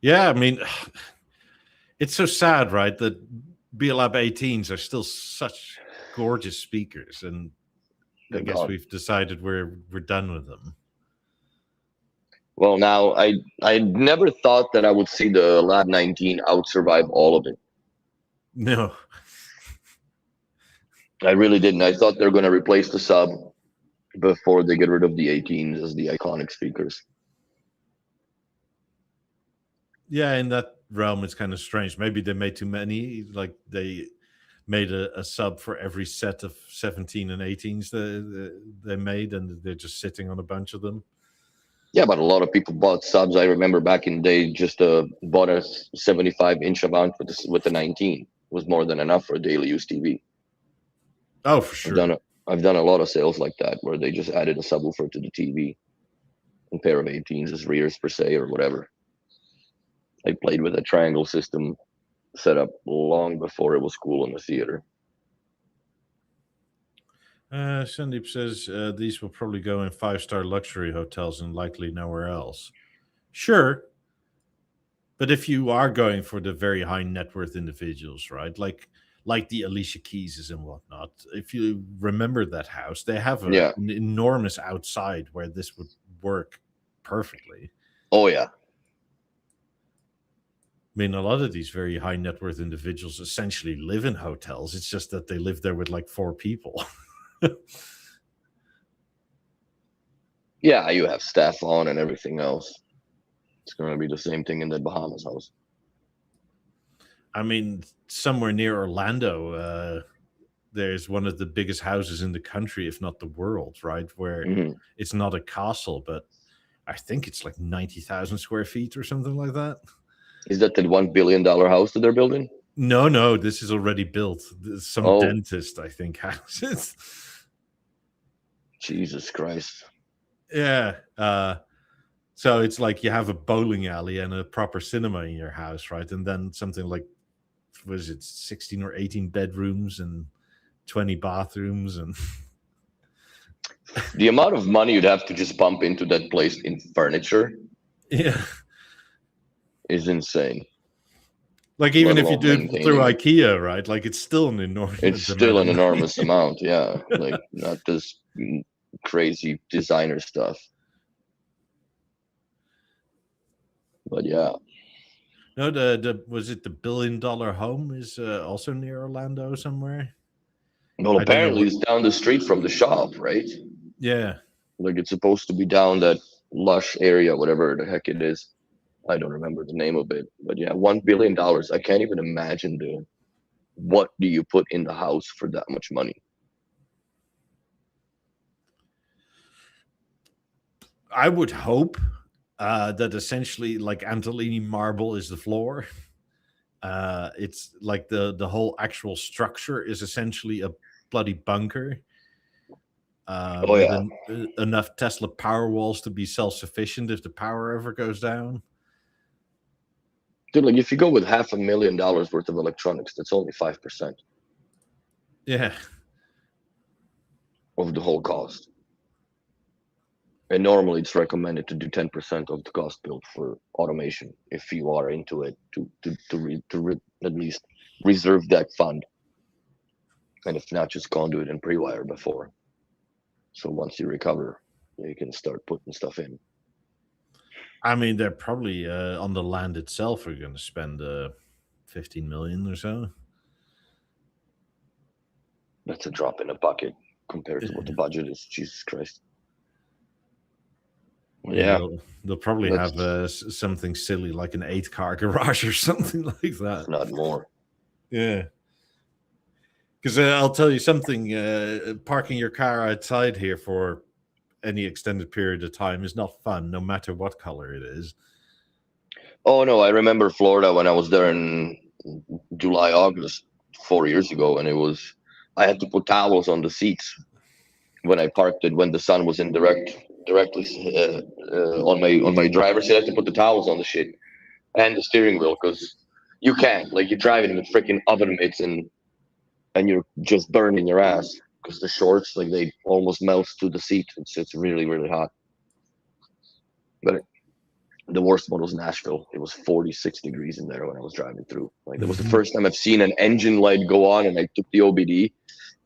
Yeah, I mean, it's so sad, right? That Beolab 18s are still such gorgeous speakers, and I guess we've decided we're done with them. Well, now I never thought that I would see the Lab 19 out survive all of it. No. I really didn't. I thought they're going to replace the sub before they get rid of the 18s as the iconic speakers. Yeah, in that realm, it's kind of strange. Maybe they made too many. Like they made a sub for every set of 17 and 18s they made, and they're just sitting on a bunch of them. Yeah, but a lot of people bought subs. I remember back in the day, just bought a 75-inch Avant with the 19. It was more than enough for daily use TV. Oh, for sure. I've done a lot of sales like that where they just added a subwoofer to the TV, a pair of 18s as rears per se or whatever. I played with a triangle system set up long before it was cool in the theater. Sandeep says these will probably go in 5-star luxury hotels and likely nowhere else. Sure. But if you are going for the very high net worth individuals, right? Like the Alicia Keyses and whatnot, if you remember that house, they have an enormous outside where this would work perfectly. Oh, yeah. I mean, a lot of these very high net worth individuals essentially live in hotels. It's just that they live there with like 4 people. Yeah, you have staff on and everything else. It's going to be the same thing in the Bahamas house. I mean, somewhere near Orlando, there's one of the biggest houses in the country, if not the world, right? Where it's not a castle, but I think it's like 90,000 square feet or something like that. Is that the $1 billion house that they're building? No, this is already built. Some dentist, I think, houses. Jesus Christ. Yeah. So it's like you have a bowling alley and a proper cinema in your house, right? And then something like, was it 16 or 18 bedrooms and 20 bathrooms? And The amount of money you'd have to just pump into that place in furniture Yeah. is insane. Like even Let if you alone do it through maintaining it. IKEA, right? Like it's still an enormous It's still an amount of money. enormous amount, yeah. Like not this crazy designer stuff. But yeah. No, the was it the $1 billion home is also near Orlando somewhere? Well, I don't know apparently what. it's down the street from the shop, right? Yeah, Like it's supposed to be down that lush area, whatever the heck it is. I don't remember the name of it. But yeah, $1 billion. I can't even imagine what do you put in the house for that much money? I would hope that essentially like Antolini marble is the floor. It's like the whole actual structure is essentially a bloody bunker Oh with yeah. enough Tesla power walls to be self-sufficient if the power ever goes down. Dude, like if you go with $500,000 worth of electronics, that's only 5% Yeah, of the whole cost. And normally it's recommended to do 10% of the cost built for automation if you are into it to at least reserve that fund. And if not, just conduit and pre-wire before. So once you recover, you can start putting stuff in. I mean they're probably on the land itself are going to spend 15 million or so. That's a drop in the bucket compared to what the budget is. Jesus Christ. Well, yeah, they'll probably that's have something silly like an 8-car garage or something like that. if not more. Yeah. Because I'll tell you something, parking your car outside here for any extended period of time is not fun, no matter what color it is. Oh no, I remember Florida when I was there in July, August 4 years ago, and I had to put towels on the seats when I parked it when the sun was in directly on my driver's seat. I had to put the towels on the shit and the steering wheel because you can't like you're driving with freaking oven mitts and you're just burning your ass because the shorts like they almost melt to the seat. It's really really hot. But the worst one was Nashville. It was 46 degrees in there when I was driving through. Like that was the first time I've seen an engine light go on, and I took the OBD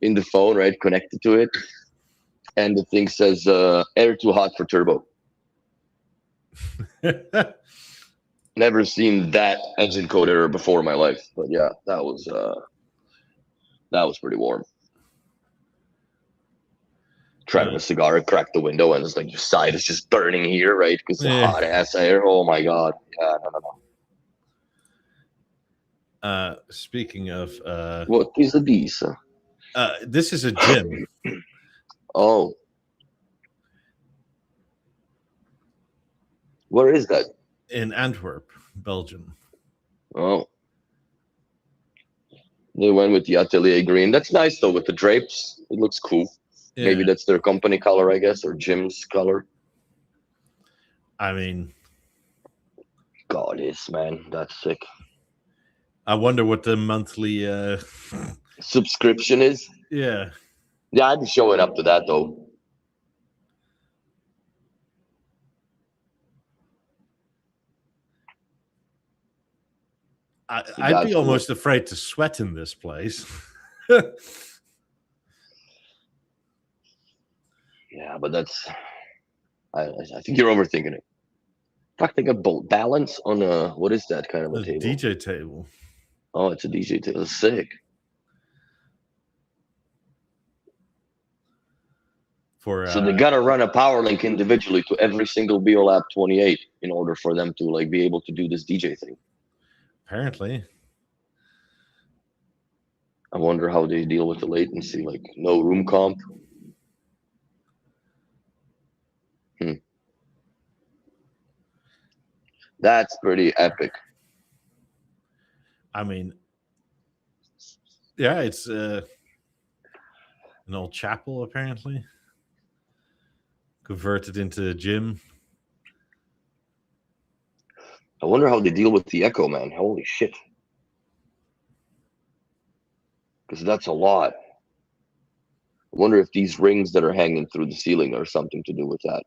in the phone, right, connected to it, and the thing says air too hot for turbo. Never seen that engine code error before in my life, but yeah, that was pretty warm. Tried a cigar, it cracked the window, and it's like your side is just burning here, right? Because the hot ass air. Oh my god! Yeah, no. Speaking of, What is this? this is a gym. Oh, where is that? In Antwerp, Belgium. Oh, they went with the Atelier green. That's nice though with the drapes. It looks cool. Yeah. Maybe that's their company color, I guess, or gym's color. I mean, God, man, that's sick. I wonder what the monthly subscription is. Yeah. Yeah, I'd be showing up to that though. I'd be almost afraid to sweat in this place. Yeah, but that's. I think you're overthinking it. Talking about balance on a what is that kind of a table? DJ table. Oh, it's a DJ table. It's sick. So they gotta run a power link individually to every single BeoLab 28 in order for them to like be able to do this DJ thing. Apparently. I wonder how they deal with the latency, like no room comp. That's pretty epic. I mean, yeah, it's an old chapel apparently. Converted into a gym. I wonder how they deal with the echo, man. Holy shit. Because that's a lot. I wonder if these rings that are hanging through the ceiling are something to do with that.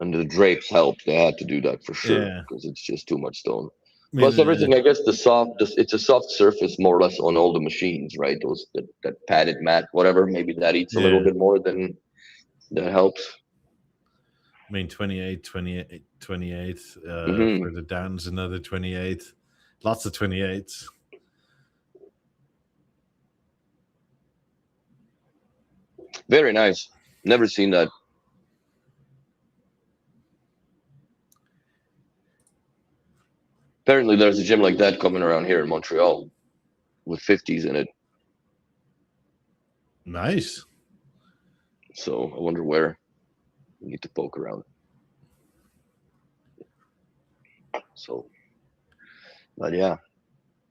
And the drapes helped. They had to do that for sure Yeah. because it's just too much stone. I Plus mean, everything, I guess it's a soft surface more or less on all the machines, right? Those that padded mat, whatever. Maybe that eats a little Yeah. bit more than that helps. I mean, 28 Mhm. for the downs, another 28. Lots of 28s. Very nice. Never seen that. Apparently, there's a gym like that coming around here in Montreal with 50s in it. Nice. So I wonder where. We need to poke around. So, but yeah,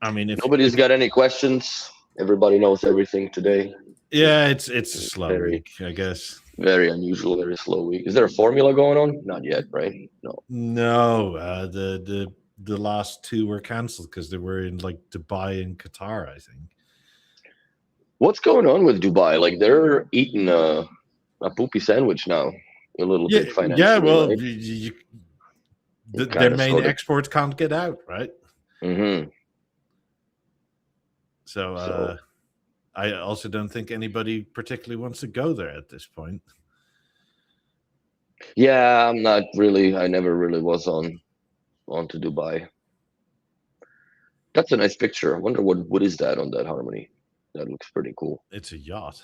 I mean, if nobody's got any questions. Everybody knows everything today. yeah, it's a slow Very- week, I guess. Very unusual, very slow week. Is there a formula going on? Not yet, right? No. No, the last two were cancelled because they were in like Dubai and Qatar, I think. What's going on with Dubai? Like they're eating a poopy sandwich now, a little bit financially. Yeah. Well, right? their Kinda, main sorta. exports can't get out, right? Mm-hmm. So I also don't think anybody particularly wants to go there at this point. Yeah, I'm not really. I never really was on to Dubai. That's a nice picture. I wonder what is that on that Harmony. That looks pretty cool. It's a yacht.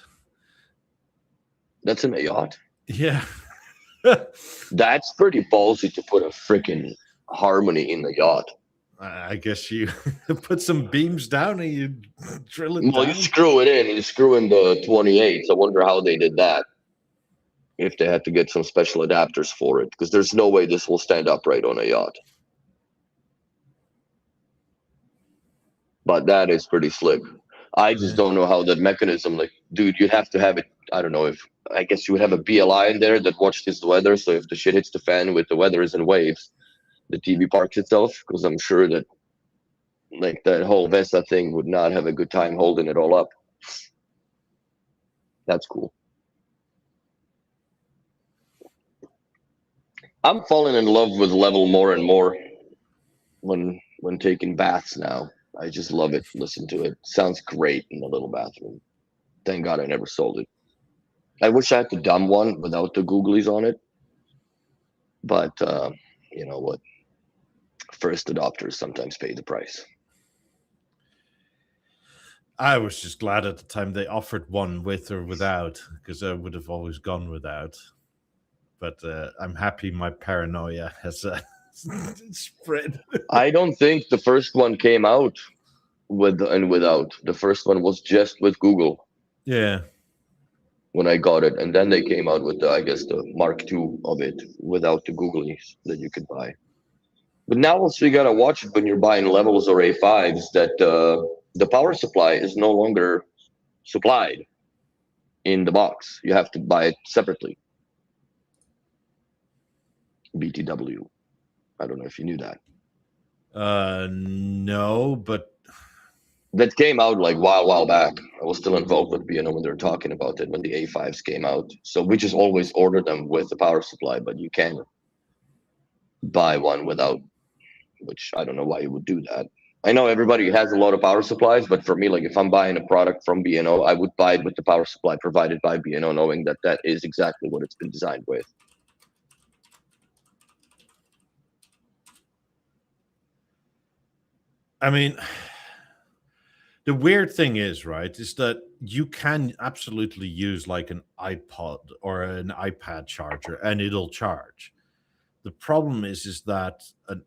That's in a yacht. Yeah. That's pretty ballsy to put a freaking Harmony in the yacht. I guess you put some beams down and you drill it Well, down. you screw it in. You screw in the 28s. I wonder how they did that. If they had to get some special adapters for it, because there's no way this will stand upright on a yacht. But that is pretty slick. I just Yeah. don't know how that mechanism, like, dude, you'd have to have it. I don't know if, I guess you would have a BLI in there that watches the weather. So if the shit hits the fan with the weather is in waves, the TV parks itself, because I'm sure that, like, that whole Vesa thing would not have a good time holding it all up. That's cool. I'm falling in love with Level more and more when taking baths now. I just love it. Listen to it. Sounds great in the little bathroom. Thank God I never sold it. I wish I had the dumb one without the googlies on it. But you know what? First adopters sometimes pay the price. I was just glad at the time they offered one with or without, because I would have always gone without. But I'm happy my paranoia has spread. I don't think the first one came out with and without. The first one was just with Google Yeah. when I got it, and then they came out with I guess the Mark II of it without the googlies that you could buy. But now also you gotta watch it when you're buying levels or A5s that the power supply is no longer supplied in the box. You have to buy it separately. BTW. I don't know if you knew that. No, but That came out like while back. I was still involved with BNO when they were talking about it when the A5s came out. So we just always order them with the power supply, but you can buy one without, which I don't know why you would do that. I know everybody has a lot of power supplies, but for me, like if I'm buying a product from BNO, I would buy it with the power supply provided by BNO, knowing that that is exactly what it's been designed with. I mean, the weird thing is, right, is that you can absolutely use like an iPod or an iPad charger and it'll charge. The problem is that an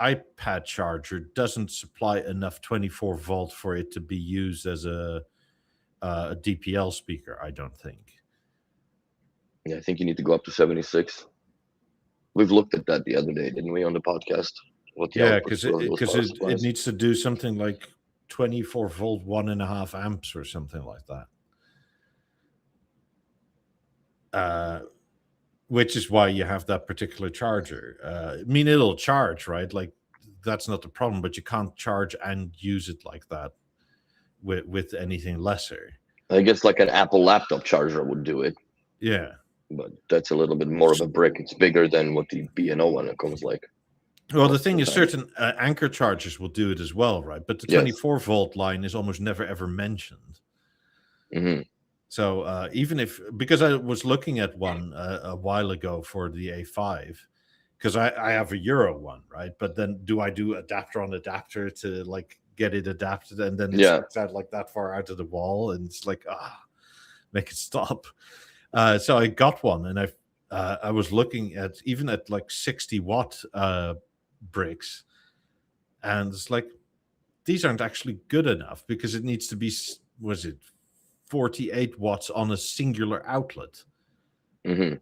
iPad charger doesn't supply enough 24 volt for it to be used as a DPL speaker, I don't think. Yeah, I think you need to go up to 76. We've looked at that the other day, didn't we, on the podcast? What the Yeah, outputs because were of those power it supplies. needs to do something like 24 volt, 1.5 amps or something like that. Which is why you have that particular charger. I mean, it'll charge, right? Like, that's not the problem, but you can't charge and use it like that. with anything lesser. I guess like an Apple laptop charger would do it, Yeah. but that's a little bit more of a brick. It's bigger than what the B&O one comes like. Well, the most of thing the is, time. certain anchor chargers will do it as well, right? But the Yes. 24-volt line is almost never ever mentioned. Hmm. So even if, because I was looking at one a while ago for the A5, because I have a Euro one, right? But then do I do adapter on adapter to like get it adapted, and then it Yeah. sticks out like that far out of the wall, and it's like, make it stop. So I got one, and I was looking at even at like 60-watt bricks, and it's like, these aren't actually good enough because it needs to be, was it 48 watts on a singular outlet, Hmm.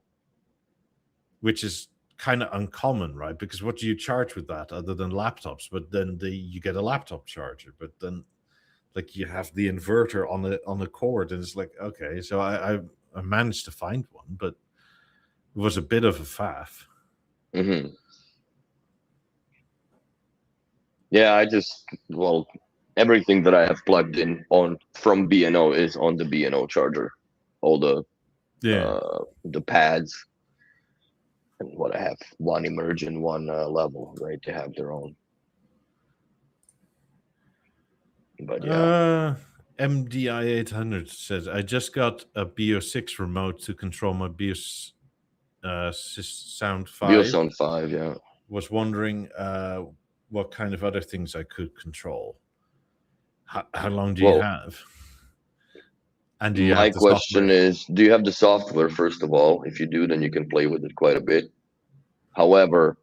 which is kind of uncommon, right? Because what do you charge with that other than laptops? But then you get a laptop charger, but then like you have the inverter on the cord, and it's like, okay, so I managed to find one, but it was a bit of a faff. Hmm. Yeah, everything that I have plugged in on from B&O is on the B&O charger. All the pads, and what I have, one emerge and one level, right? They have their own. But yeah, MDI 800 says, I just got a BO6 remote to control my Sound 5. BeoSound 5, yeah. Was wondering what kind of other things I could control. How long do you have? And do you My have the question software? is, do you have the software, first of all? If you do, then you can play with it quite a bit. However,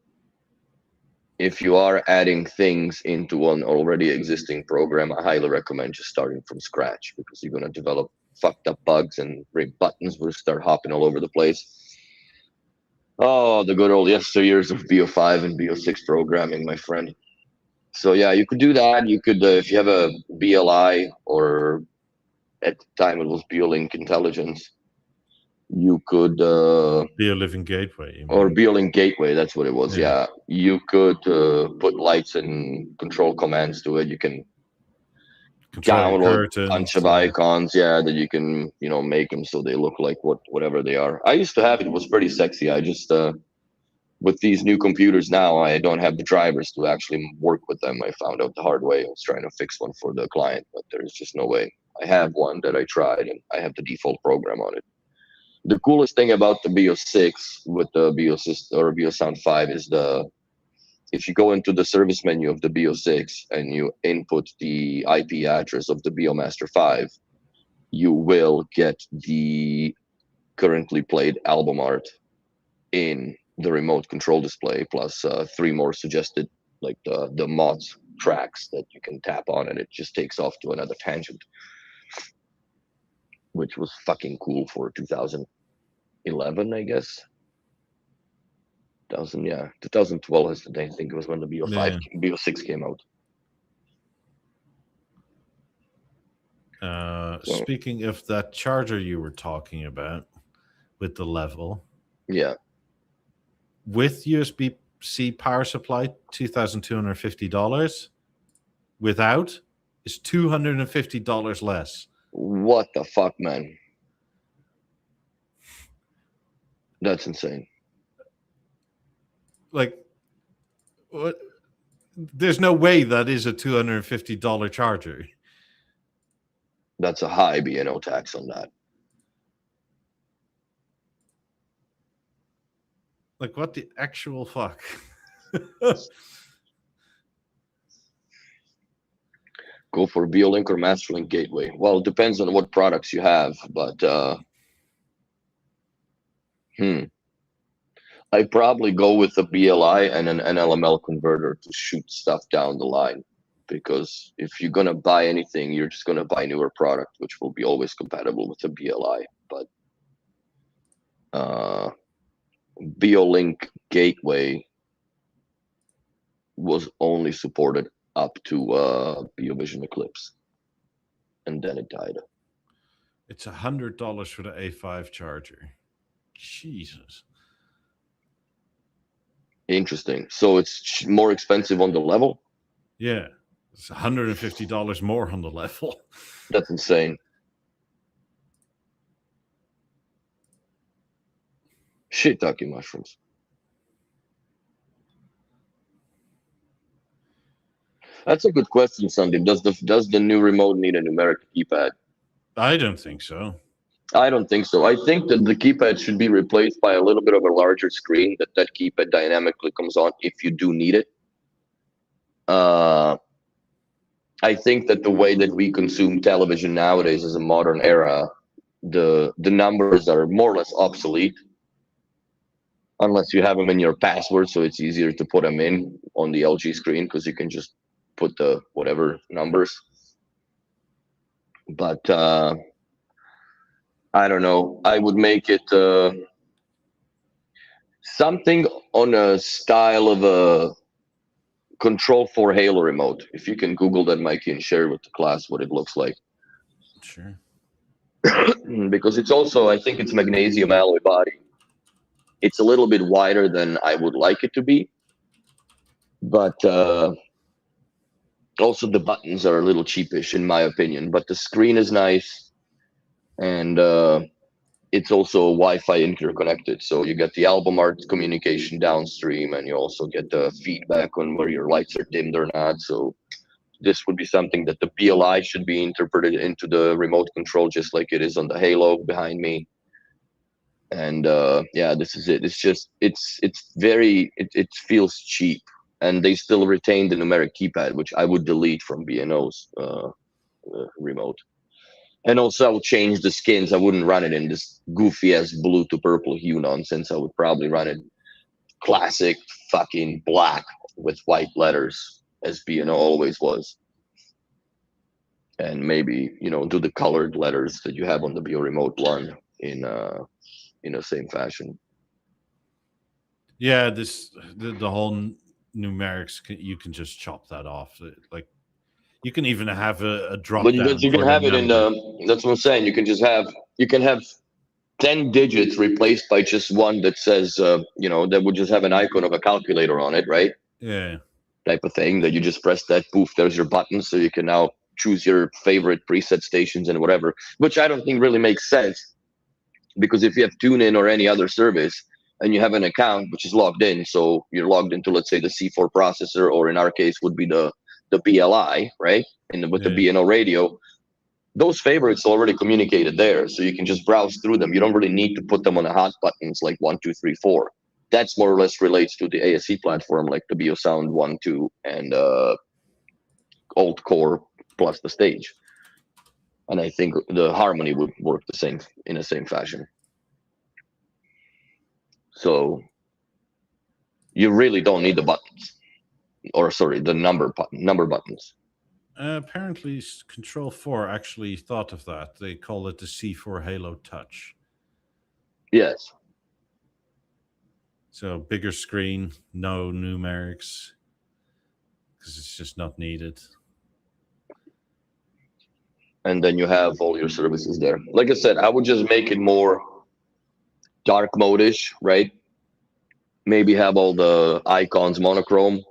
if you are adding things into an already existing program, I highly recommend just starting from scratch, because you're going to develop fucked up bugs and buttons will start hopping all over the place. Oh, the good old yesteryears of BO5 and BO6 programming, my friend. So yeah, you could do that. You could, if you have a BLI, or at the time it was BeoLink Intelligence, you could BeoLiving Gateway, or BeoLink Gateway, that's what it was. Yeah. You could put lights and control commands to it. You can control your download a curtains, bunch of icons, that you can make them so they look like whatever they are. I used to have it. It was pretty sexy. I just with these new computers now, I don't have the drivers to actually work with them. I found out the hard way. I was trying to fix one for the client, but there's just no way. I have one that I tried, and I have the default program on it. The coolest thing about the BO6 with the BeoSystem or BeoSound 5 is if you go into the service menu of the BO6 and you input the IP address of the BeoMaster 5, you will get the currently played album art in the remote control display, plus 3 more suggested, like the mods tracks that you can tap on, and it just takes off to another tangent, which was fucking cool for 2011, I guess. 2012 is I think it was when the BO5, BO6 came out. Speaking of that charger you were talking about with the level, with USB-C power supply, $2,250. Without is $250 less. What the fuck, man? That's insane. Like, what? There's no way that is a $250 charger. That's a high B&O tax on that. Like, what the actual fuck? Go for BeoLink or MasterLink Gateway. Well, it depends on what products you have, but I'd probably go with a BLI and an NLML converter to shoot stuff down the line. Because if you're gonna buy anything, you're just gonna buy newer product, which will be always compatible with a BLI. But BeoLink Gateway was only supported up to BeoVision Eclipse, and then it died. It's $100 for the A5 charger. Jesus. Interesting. So it's more expensive on the level? Yeah. It's $150 more on the level. That's insane. Shiitake mushrooms. That's a good question, Sandeep. Does the new remote need a numeric keypad? I don't think so. I don't think so. I think that the keypad should be replaced by a little bit of a larger screen that keypad dynamically comes on if you do need it. I think that the way that we consume television nowadays is a modern era. The numbers are more or less obsolete unless you have them in your password, so it's easier to put them in on the LG screen because you can just put the whatever numbers. But I don't know. I would make it something on a style of a Control 4 Halo remote. If you can Google that, Mikey, and share with the class what it looks like. Sure. Because it's also, I think it's magnesium alloy body. It's a little bit wider than I would like it to be. But also the buttons are a little cheapish in my opinion. But the screen is nice. And it's also Wi-Fi interconnected, so you get the album art communication downstream, and you also get the feedback on where your lights are dimmed or not. So this would be something that the BLI should be interpreted into the remote control, just like it is on the Halo behind me. And yeah, this is it. It's just it feels cheap, and they still retain the numeric keypad, which I would delete from B&O's remote. And also, I would change the skins. I wouldn't run it in this goofy ass blue to purple hue nonsense. I would probably run it classic fucking black with white letters, as B&O always was. And maybe, do the colored letters that you have on the Bio Remote one in the same fashion. Yeah, the whole numerics, you can just chop that off. Like, you can even have a drop But down. you can have it in that's what I'm saying. You can have 10 digits replaced by just one that says, that would just have an icon of a calculator on it, right? Yeah. Type of thing that you just press that, poof, there's your button. So you can now choose your favorite preset stations and whatever, which I don't think really makes sense. Because if you have TuneIn or any other service and you have an account which is logged in, so you're logged into, let's say, the C4 processor, or in our case would be the BLI, right? And with the B&O radio, those favorites are already communicated there, so you can just browse through them. You don't really need to put them on the hot buttons like 1, 2, 3, 4. That's more or less relates to the ASC platform, like the BeoSound 1, 2, and Alt Core plus the stage. And I think the harmony would work in the same fashion. So you really don't need the buttons, or sorry, the number buttons. Apparently, Control 4 actually thought of that. They call it the C4 Halo Touch. Yes. So bigger screen, no numerics, because it's just not needed. And then you have all your services there. Like I said, I would just make it more dark mode-ish, right? Maybe have all the icons monochrome.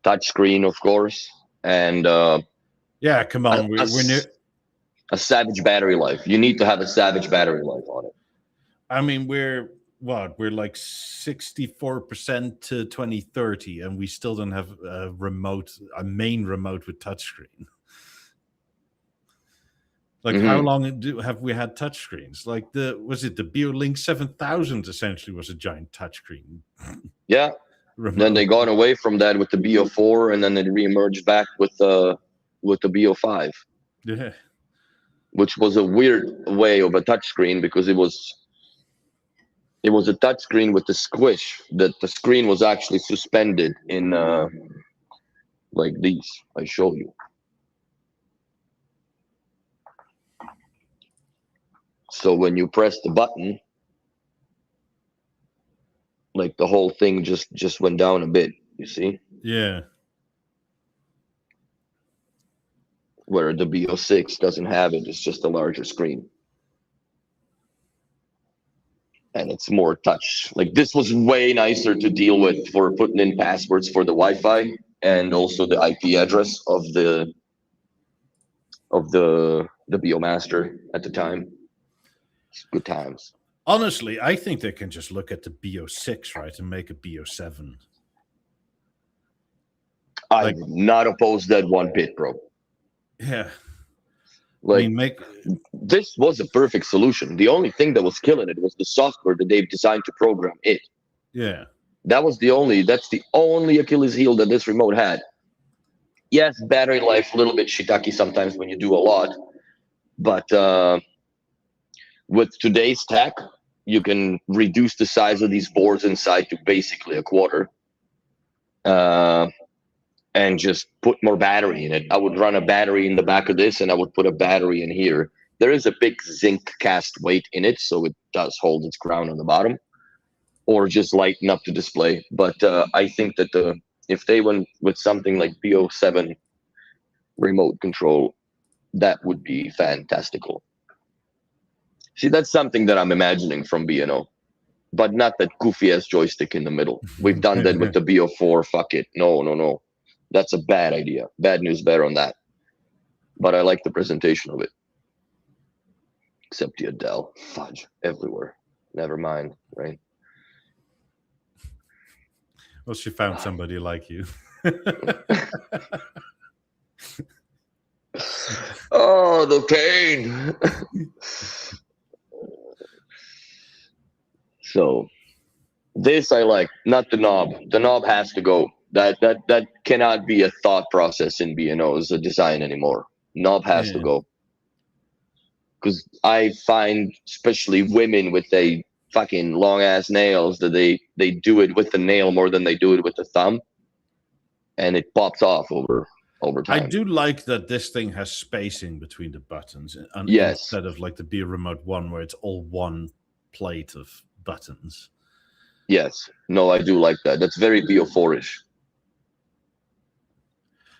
Touchscreen, of course, and yeah, come on, we're near a savage battery life. You need to have a savage battery life on it. I mean, we're like 64% to 2030, and we still don't have a main remote with touchscreen. Like, how long have we had touchscreens? Like, was it the BeoLink 7000 essentially was a giant touchscreen? Yeah. Remote. Then they gone away from that with the BeoTalk, and then they reemerged back with the BeoTalk. Yeah. Which was a weird way of a touchscreen, because it was a touchscreen with the squish, that the screen was actually suspended in like these. I show you. So when you press the button, like the whole thing just went down a bit, you see? Yeah. Where the BO6 doesn't have it, it's just a larger screen. And it's more touch. Like, this was way nicer to deal with for putting in passwords for the Wi-Fi and also the IP address of the BeoMaster at the time. It's good times. Honestly, I think they can just look at the BO6, right, and make a BO7. I Like- would not oppose that one bit, bro. Yeah. Like, I mean, this was a perfect solution. The only thing that was killing it was the software that they've designed to program it. yeah. That's the only Achilles heel that this remote had. Yes, battery life a little bit shiitake sometimes when you do a lot, but with today's tech, you can reduce the size of these boards inside to basically a quarter, and just put more battery in it. I would run a battery in the back of this, and I would put a battery in here. There is a big zinc cast weight in it, so it does hold its ground on the bottom, or just lighten up the display. But I think that if they went with something like BO7 remote control, that would be fantastical. See, that's something that I'm imagining from B&O, but not that goofy ass joystick in the middle. We've done that with the BO4. Fuck it. No. That's a bad idea. Bad news bear on that. But I like the presentation of it. Except the Adele. Fudge everywhere. Never mind, right? Well, she found somebody like you. Oh, the pain. So this I like, not the knob. The knob has to go. That cannot be a thought process in B&O as a design anymore. Knob has to go. Because I find, especially women with a fucking long ass nails, that they do it with the nail more than they do it with the thumb, and it pops off over time. I do like that this thing has spacing between the buttons, and Yes. instead of like the Be Remote 1 where it's all one plate of buttons. Yes. No, I do like that. That's very BO4-ish.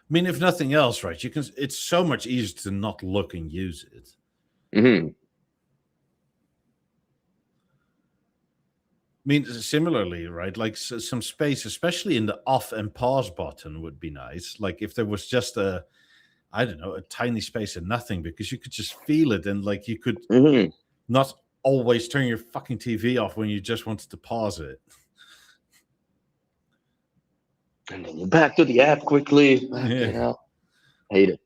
I mean, if nothing else, right? It's so much easier to not look and use it. Mm-hmm. I mean, similarly, right? Like some space, especially in the off and pause button, would be nice. Like if there was just a tiny space and nothing, because you could just feel it, and like you could not always turn your fucking TV off when you just wanted to pause it. And then you're back to the app quickly. You know, hate it.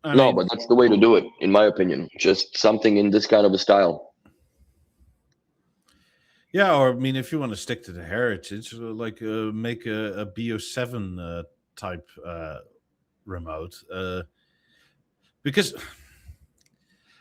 I mean, but that's the way to do it, in my opinion. Just something in this kind of a style. Yeah, or I mean, if you want to stick to the heritage, like make a BO7 type remote, because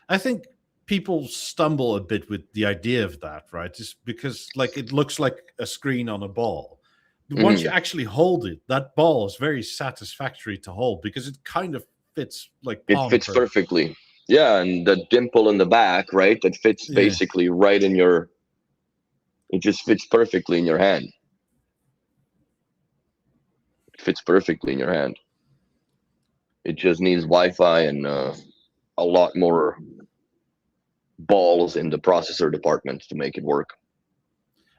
I think people stumble a bit with the idea of that, right? Just because like it looks like a screen on a ball. But once you actually hold it, that ball is very satisfactory to hold because it kind of fits like it fits perfectly. Yeah, and the dimple in the back, right? That fits basically right in your. It just fits perfectly in your hand. It fits perfectly in your hand. It just needs Wi-Fi and a lot more balls in the processor department to make it work.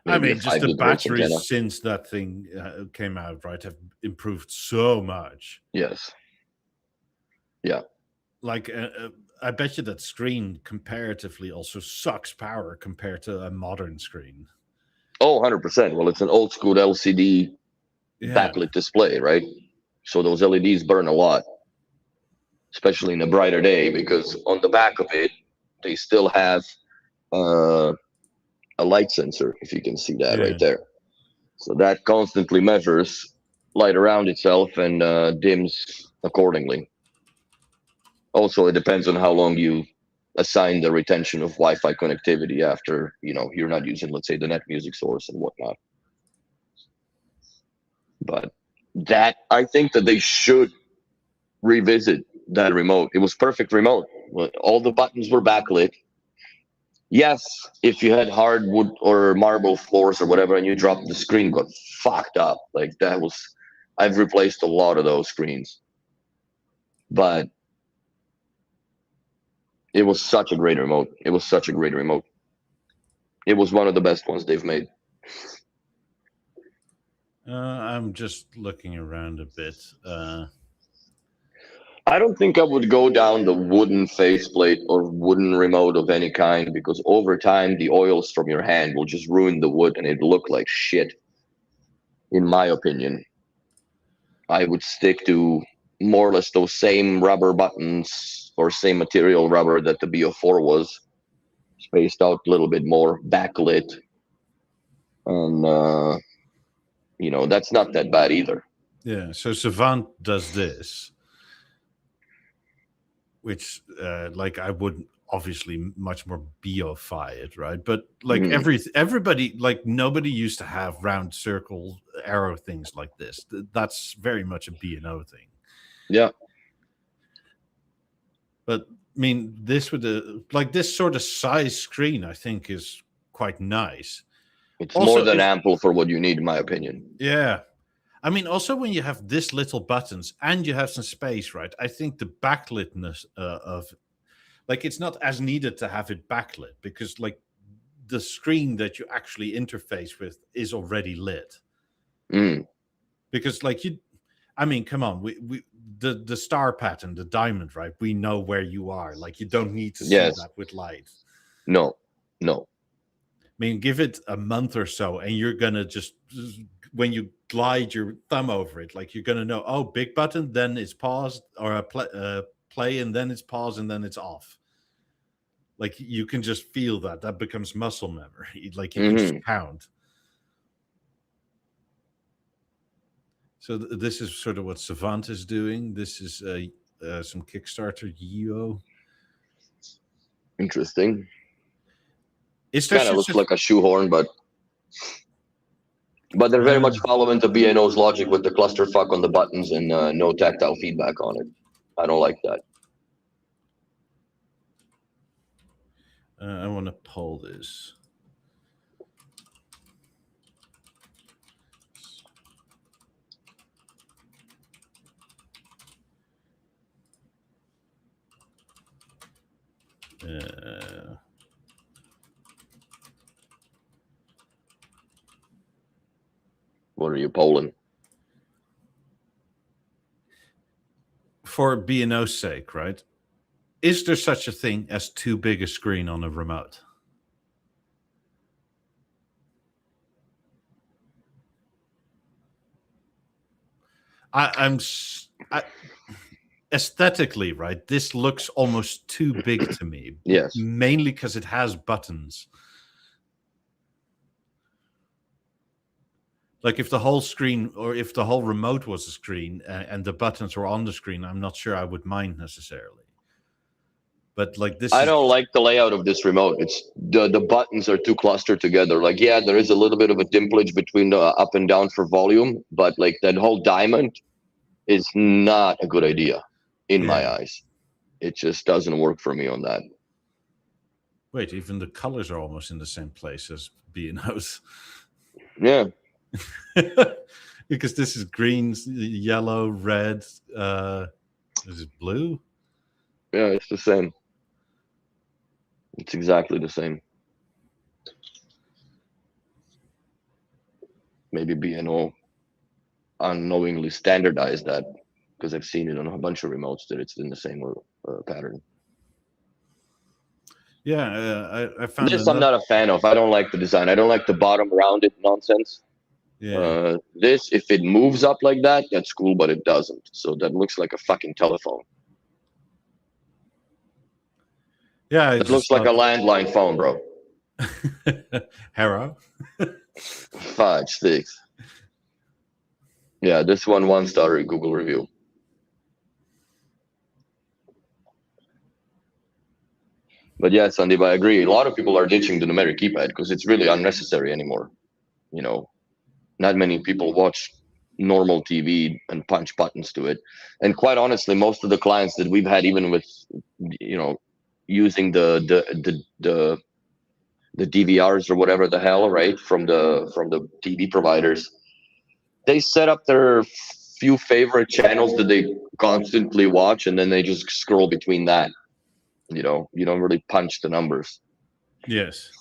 Maybe just the batteries since that thing came out, right, have improved so much. Yes. Yeah. Like, I bet you that screen comparatively also sucks power compared to a modern screen. Oh, 100%. Well, it's an old school LCD backlit display, right? So those LEDs burn a lot, especially in a brighter day, because on the back of it, they still have a light sensor, if you can see that right there. So that constantly measures light around itself and dims accordingly. Also, it depends on how long you assign the retention of Wi-Fi connectivity after, you're not using, let's say, the net music source and whatnot. But that, I think that they should revisit that remote. It was perfect remote. All the buttons were backlit. Yes, if you had hardwood or marble floors or whatever and you dropped, the screen got fucked up. Like I've replaced a lot of those screens. But it was such a great remote. It was one of the best ones they've made. I'm just looking around a bit. I don't think I would go down the wooden faceplate or wooden remote of any kind, because over time the oils from your hand will just ruin the wood and it'll look like shit. In my opinion, I would stick to more or less those same rubber buttons or same material rubber that the BO4 was, spaced out a little bit more, backlit, and that's not that bad either. Yeah, so Savant does this, which like I would obviously much more BO-fy it, right? But like everybody, like nobody used to have round circle arrow things like this. That's very much a B&O thing. Yeah. But I mean, this with the like this sort of size screen, I think is quite nice. It's Also, more than ample for what you need, in my opinion. Yeah. I mean, also when you have this little buttons and you have some space, right? I think the backlitness of, like, it's not as needed to have it backlit because, like, the screen that you actually interface with is already lit. Because, like, I mean, come on, we the star pattern, the diamond, right? We know where you are. Like, you don't need to see that with light. No. I mean, give it a month or so, and you're gonna just when you glide your thumb over it, like you're gonna know, oh, big button, then it's paused, or a play, and then it's paused, and then it's off. Like you can just feel that becomes muscle memory. Like you can just count. So this is sort of what Savant is doing. This is some Kickstarter Yeo. Interesting. It kind of looks like a shoehorn, but they're very much following the B&O's logic with the clusterfuck on the buttons and no tactile feedback on it. I don't like that. I want to pull this. What are you polling? For B&O's sake, right? Is there such a thing as too big a screen on a remote? Aesthetically, right? This looks almost too big to me. Yes. Mainly because it has buttons. Like if the whole screen, or if the whole remote was a screen and the buttons were on the screen, I'm not sure I would mind necessarily. But like this, I don't like the layout of this remote. It's the buttons are too clustered together. Like, yeah, there is a little bit of a dimplage between the up and down for volume, but like that whole diamond is not a good idea in my eyes. It just doesn't work for me on that. Wait, even the colors are almost in the same place as B&O's. Yeah. Because this is green, yellow, red. Is it blue? Yeah, it's the same. It's exactly the same. Maybe B&O unknowingly standardized that, because I've seen it on a bunch of remotes that it's in the same pattern. Yeah, I found this. I'm not a fan of. I don't like the design. I don't like the bottom rounded nonsense. Yeah. This, if it moves up like that, that's cool, but it doesn't. So that looks like a fucking telephone. Yeah, it looks like a landline phone, bro. Hera. 5, 6. Yeah, this 1-star Google review. But yeah, Sandeep, I agree. A lot of people are ditching the numeric keypad because it's really unnecessary anymore. You know, not many people watch normal TV and punch buttons to it. And quite honestly, most of the clients that we've had, even with, using the DVRs or whatever the hell, right, from the TV providers, they set up their few favorite channels that they constantly watch, and then they just scroll between that. You don't really punch the numbers. Yes.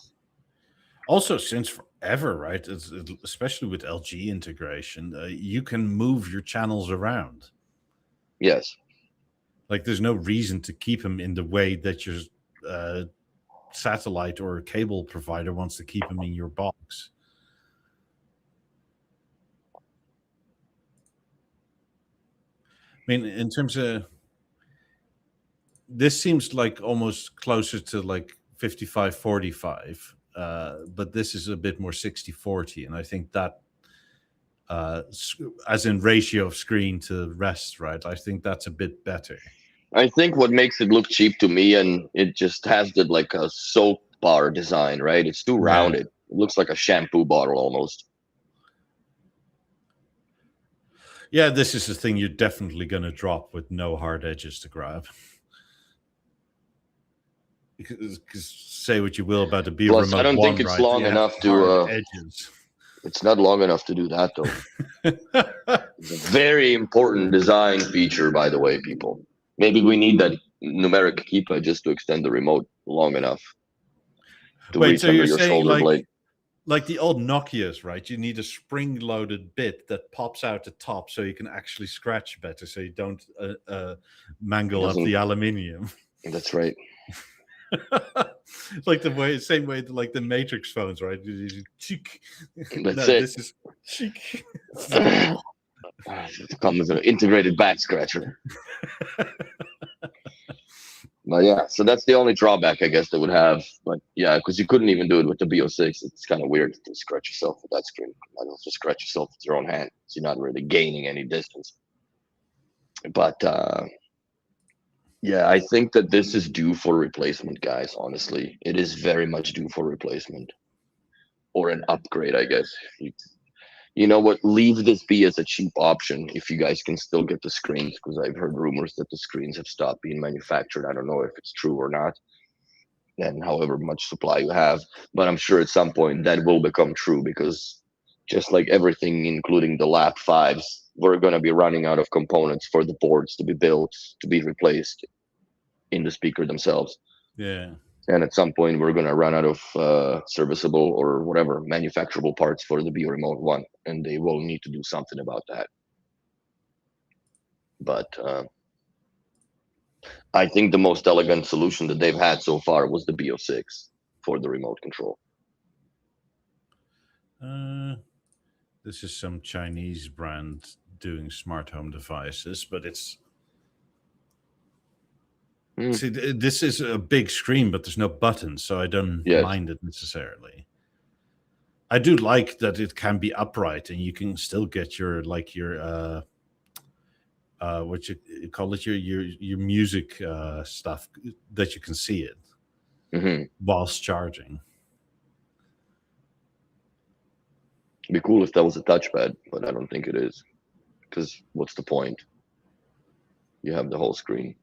Also, since ever, right? Especially with LG integration, you can move your channels around. Yes. Like, there's no reason to keep them in the way that your satellite or cable provider wants to keep them in your box. I mean, in terms of this, seems like almost closer to like 55-45, but this is a bit more 60-40, and I think that as in ratio of screen to rest, right? I think that's a bit better. I think what makes it look cheap to me, and it just has the like a soap bar design, right? It's too rounded. It looks like a shampoo bottle almost. Yeah, this is the thing you're definitely going to drop with no hard edges to grab. Because say what you will about the Be Plus, Remote I don't 1, think it's right? long You have enough to. hard edges. It's not long enough to do that, though. It's a very important design feature, by the way, people. Maybe we need that numeric keypad just to extend the remote long enough to Wait, reach so under you're your saying shoulder blade. like the old Nokias, right? You need a spring-loaded bit that pops out the top so you can actually scratch better, so you don't mangle up the aluminium. That's right. Like same way like the Matrix phones, right? This is cheek. It comes with an integrated back scratcher. But yeah, so that's the only drawback I guess they would have. But yeah, because you couldn't even do it with the BO6. It's kind of weird to scratch yourself with that screen. You might also scratch yourself with your own hand, so you're not really gaining any distance. But yeah, I think that this is due for replacement, guys. Honestly, it is very much due for replacement or an upgrade, I guess. You know what? Leave this be as a cheap option if you guys can still get the screens, because I've heard rumors that the screens have stopped being manufactured. I don't know if it's true or not, and however much supply you have, but I'm sure at some point that will become true, because just like everything, including the lap fives, we're going to be running out of components for the boards to be built, to be replaced in the speaker themselves. Yeah. And at some point, we're going to run out of serviceable or whatever manufacturable parts for the Be Remote 1, and they will need to do something about that. But I think the most elegant solution that they've had so far was the BO6 for the remote control. This is some Chinese brand doing smart home devices, but it's... See, this is a big screen, but there's no buttons, so I don't mind it necessarily. I do like that it can be upright, and you can still get your what you call it, your music stuff, that you can see it whilst charging. It'd be cool if that was a touchpad, but I don't think it is, because what's the point? You have the whole screen.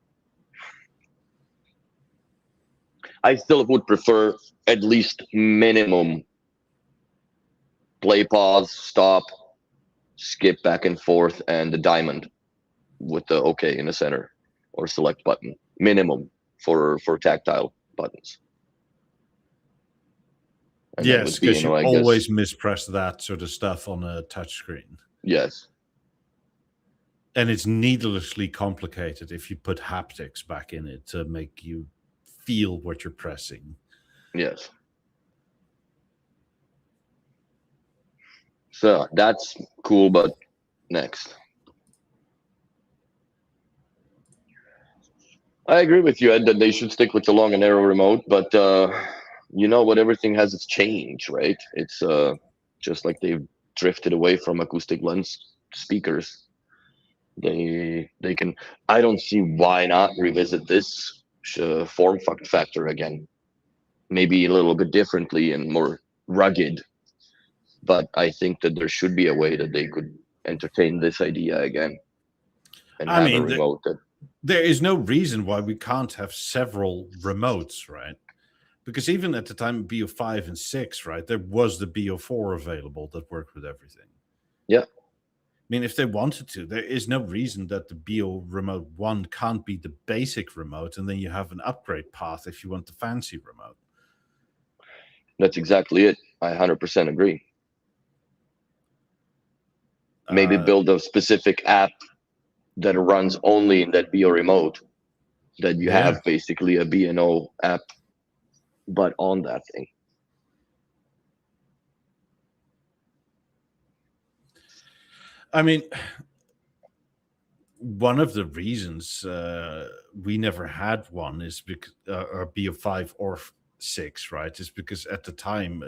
I still would prefer at least minimum play, pause, stop, skip back and forth, and the diamond with the OK in the center or select button. Minimum for tactile buttons. And yes, because you always mispress that sort of stuff on a touchscreen. Yes. And it's needlessly complicated if you put haptics back in it to make you feel what you're pressing. Yes. So that's cool, but next. I agree with you, Ed, that they should stick with the long and narrow remote, but you know what? Everything has its change, right? It's just like they've drifted away from acoustic lens speakers. They can. I don't see why not revisit this form factor again. Maybe a little bit differently and more rugged, but I think that there should be a way that they could entertain this idea again and have a remote that. There is no reason why we can't have several remotes, right? Because even at the time of BO5 and 6, right, there was the BO4 available that worked with everything. Yeah. I mean, if they wanted to, there is no reason that the Beo Remote 1 can't be the basic remote, and then you have an upgrade path if you want the fancy remote. That's exactly it. I 100% agree. Maybe build a specific app that runs only in that Beo remote, that you have basically a B&O app, but on that thing. I mean, one of the reasons we never had one is because, or Beo5 or 6, right? Is because at the time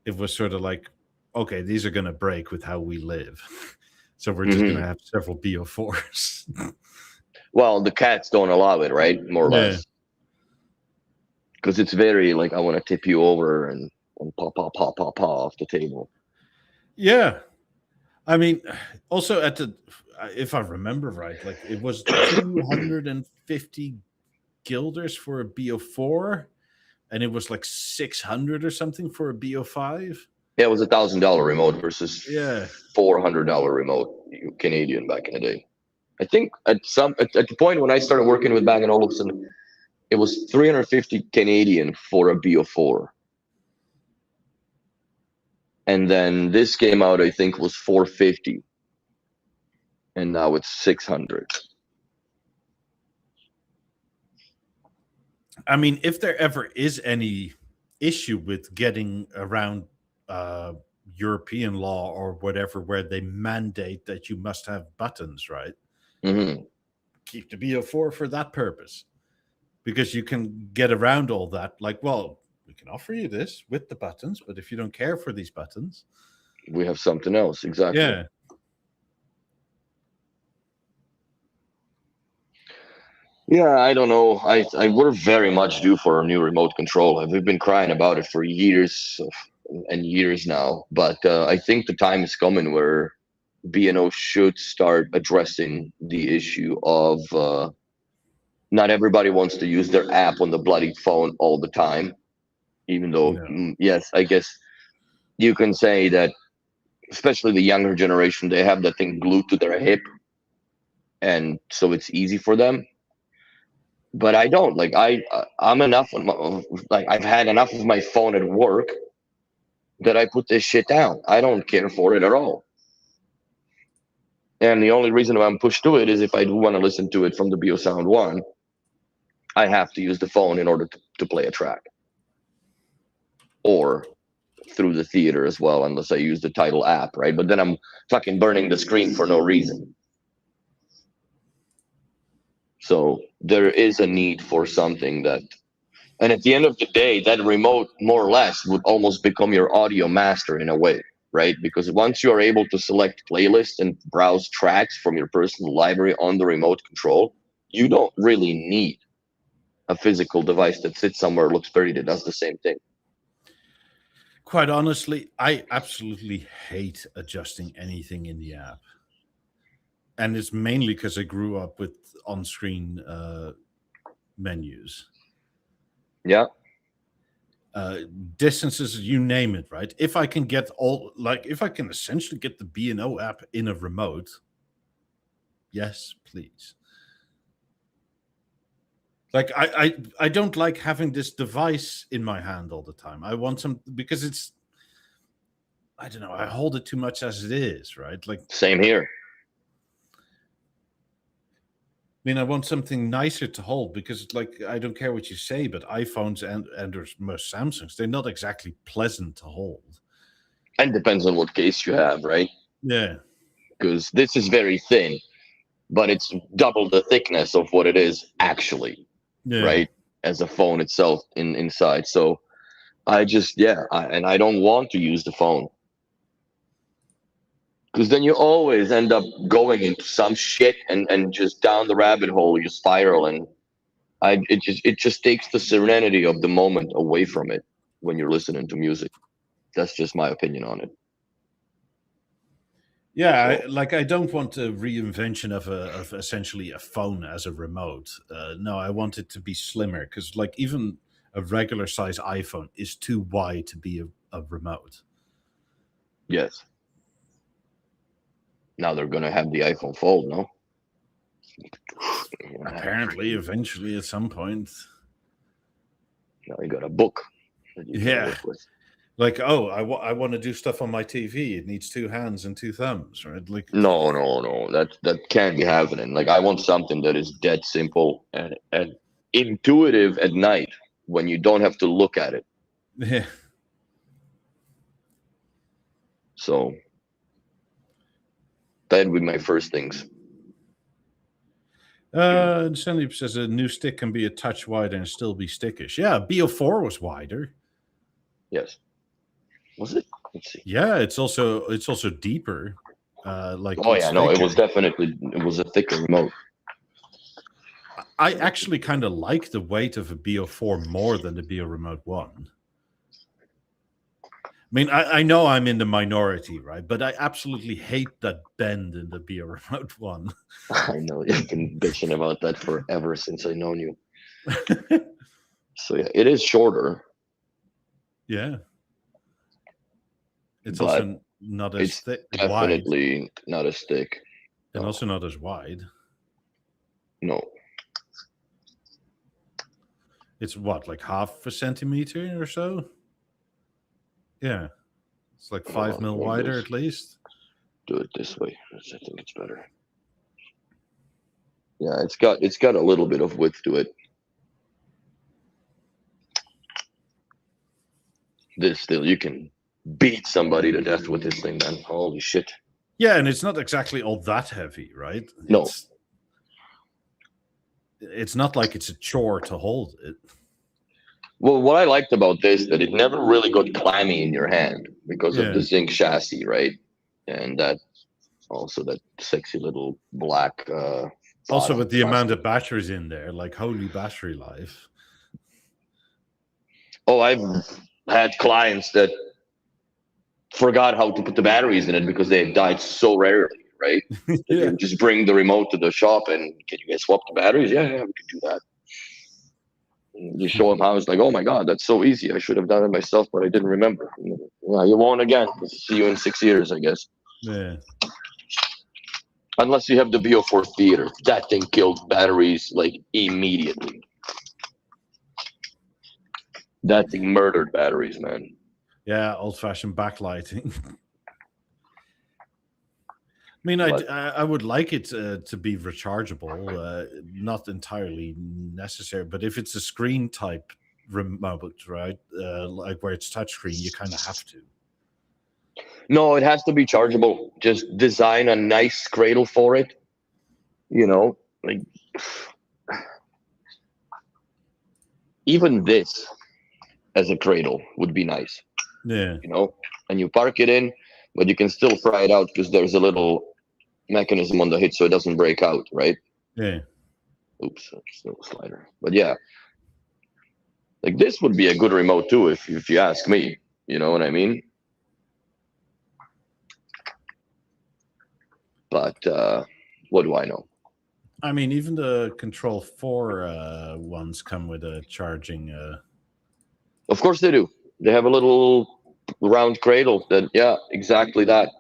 it was sort of like, okay, these are going to break with how we live. So we're just going to have several Beo4s. Well, the cats don't allow it, right? More or less. Because it's very like, I want to tip you over and paw off the table. Yeah. I mean, also at the, if I remember right, like it was 250 guilders for a Beo4, and it was like 600 or something for a Beo5. Yeah, it was $1,000 remote versus $400 remote Canadian back in the day. I think at the point when I started working with Bang & Olufsen, it was 350 Canadian for a Beo4. And then this came out, I think, was 450. And now it's 600. I mean, if there ever is any issue with getting around European law or whatever, where they mandate that you must have buttons, right? Keep the Beo4 for that purpose, because you can get around all that. Like, well, we can offer you this with the buttons, but if you don't care for these buttons, we have something else. Exactly. Yeah. Yeah, I don't know. We're very much due for a new remote control. We've been crying about it for years and years now. But I think the time is coming where B&O should start addressing the issue of not everybody wants to use their app on the bloody phone all the time. Even though, yes, I guess you can say that, especially the younger generation, they have that thing glued to their hip, and so it's easy for them. But I don't. Like, I'm enough. Like, I've had enough of my phone at work that I put this shit down. I don't care for it at all. And the only reason I'm pushed to it is if I do want to listen to it from the BeoSound 1, I have to use the phone in order to play a track. Or through the theater as well, unless I use the Tidal app, right? But then I'm fucking burning the screen for no reason. So there is a need for something that, and at the end of the day, that remote more or less would almost become your audio master in a way, right? Because once you are able to select playlists and browse tracks from your personal library on the remote control, you don't really need a physical device that sits somewhere, looks pretty, that does the same thing. Quite honestly, I absolutely hate adjusting anything in the app. And it's mainly because I grew up with on-screen menus. Yeah. Distances, you name it, right? If I can get if I can essentially get the B&O app in a remote, yes, please. Like, I don't like having this device in my hand all the time. I want some, because it's, I don't know, I hold it too much as it is, right? Like, same here. I mean, I want something nicer to hold, because, like, I don't care what you say, but iPhones and most Samsungs, they're not exactly pleasant to hold. And depends on what case you have, right? Yeah. Because this is very thin, but it's double the thickness of what it is actually, right? As a phone itself inside. So I just, and I don't want to use the phone. Because then you always end up going into some shit and just down the rabbit hole you spiral, and it just takes the serenity of the moment away from it when you're listening to music. That's just my opinion on it. Yeah, so, I don't want a reinvention of essentially a phone as a remote. No, I want it to be slimmer, because, like, even a regular size iPhone is too wide to be a remote. Yes. Now they're going to have the iPhone Fold, no? Apparently, eventually, at some point. Now you got a book that you can work with. Like, oh, I want to do stuff on my TV. It needs 2 hands and 2 thumbs, right? Like, No. That can't be happening. Like, I want something that is dead simple and intuitive at night when you don't have to look at it. yeah. So that would be my first things. Sandy says a new stick can be a touch wider and still be stickish. Yeah, BO4 was wider. Yes. Was it? Let's see. Yeah, it's also deeper. Like, Oh yeah, no, it thicker. it was a thicker remote. I actually kind of like the weight of a BO4 more than the BO Remote 1. I mean, I know I'm in the minority, right? But I absolutely hate that bend in the BO Remote 1. I know you've been bitching about that forever since I've known you. So yeah, it is shorter. Yeah. It's But also not as it's thick, wide, definitely not as thick. and No. also not as wide. No. It's what, like half a centimeter or so? Yeah. It's like 5 mil Well, wider this- at least. Do it this way. I think it's better. Yeah, it's got a little bit of width to it. This still, you can beat somebody to death with this thing, man. Holy shit. Yeah, and it's not exactly all that heavy, right? No. It's not like it's a chore to hold it. Well, what I liked about this, that it never really got clammy in your hand because Yeah. of the zinc chassis, right? And that also that sexy little black. Also, bottom with the amount plastic. of batteries in there, like holy battery life. Oh, I've had clients that forgot how to put the batteries in it because they had died so rarely, right? Yeah. You just bring the remote to the shop and can you guys swap the batteries? Yeah, we can do that. And you show them how it's like, oh my God, that's so easy. I should have done it myself, but I didn't remember. Yeah, you won't again. See you in 6 years, I guess. Yeah. Unless you have the BO4 theater. That thing killed batteries like immediately. That thing murdered batteries, man. Yeah, old-fashioned backlighting. I mean, I would like it to be rechargeable, not entirely necessary, but if it's a screen type remote, right, like where it's touchscreen, you kind of have to. No, it has to be chargeable. Just design a nice cradle for it. You know, like even this as a cradle would be nice. Yeah. You know, and you park it in, but you can still pry it out because there's a little mechanism on the hit so it doesn't break out, right? Yeah. Oops, that's a little slider. But yeah, like this would be a good remote too, if you ask me. You know what I mean? But what do I know? I mean, even the Control 4 ones come with a charging. Of course they do. They have a little round cradle that, yeah, exactly that.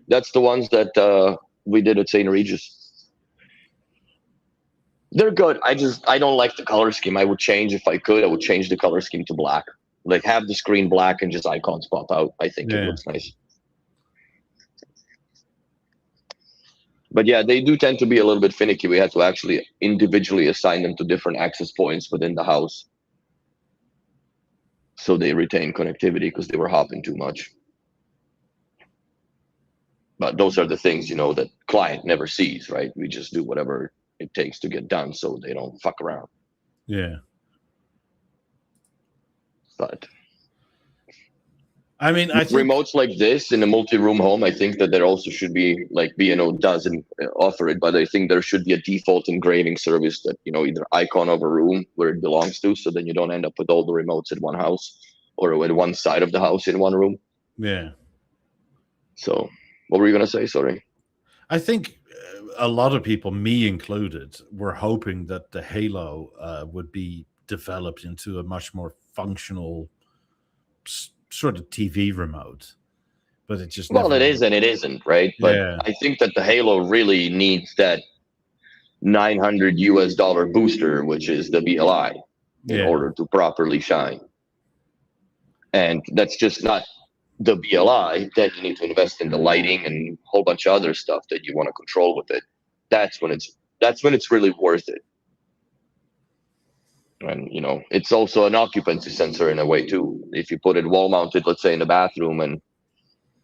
That's the ones that we did at St. Regis. They're good. I don't like the color scheme. I would change if I could. I would change the color scheme to black. Like have the screen black and just icons pop out. I think it looks nice. But yeah, they do tend to be a little bit finicky. We had to actually individually assign them to different access points within the house, so they retain connectivity because they were hopping too much. But those are the things, you know, that client never sees, right? We just do whatever it takes to get done so they don't fuck around. Yeah. But I mean, I think remotes like this in a multi-room home, I think that there also should be, like, B&O doesn't offer it, but I think there should be a default engraving service that, you know, either icon of a room where it belongs to, so then you don't end up with all the remotes at one house or at one side of the house in one room. Yeah. So what were you going to say? Sorry. I think a lot of people, me included, were hoping that the Halo would be developed into a much more functional sort of TV remote, but it just it is and it isn't, right? But yeah. I think that the Halo really needs that $900 booster, which is the BLI, in order to properly shine. and that's just not the BLI. Then you need to invest in the lighting and a whole bunch of other stuff that you want to control with it. That's when it's really worth it. And it's also an occupancy sensor in a way too. If you put it wall mounted, let's say in the bathroom, and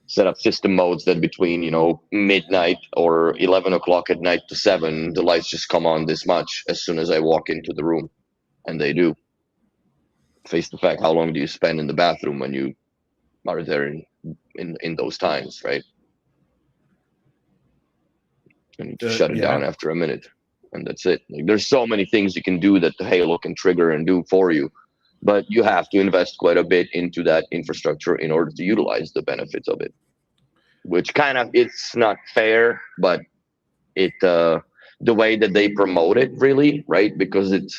set up system modes that between midnight or 11 o'clock at night to 7, the lights just come on this much as soon as I walk into the room, and they do. Face the fact, how long do you spend in the bathroom when you are there in those times, right? You need to shut it down after a minute, and that's it. Like, there's so many things you can do that the Halo can trigger and do for you, but you have to invest quite a bit into that infrastructure in order to utilize the benefits of it, which it's not fair, but the way that they promote it, really, right? Because it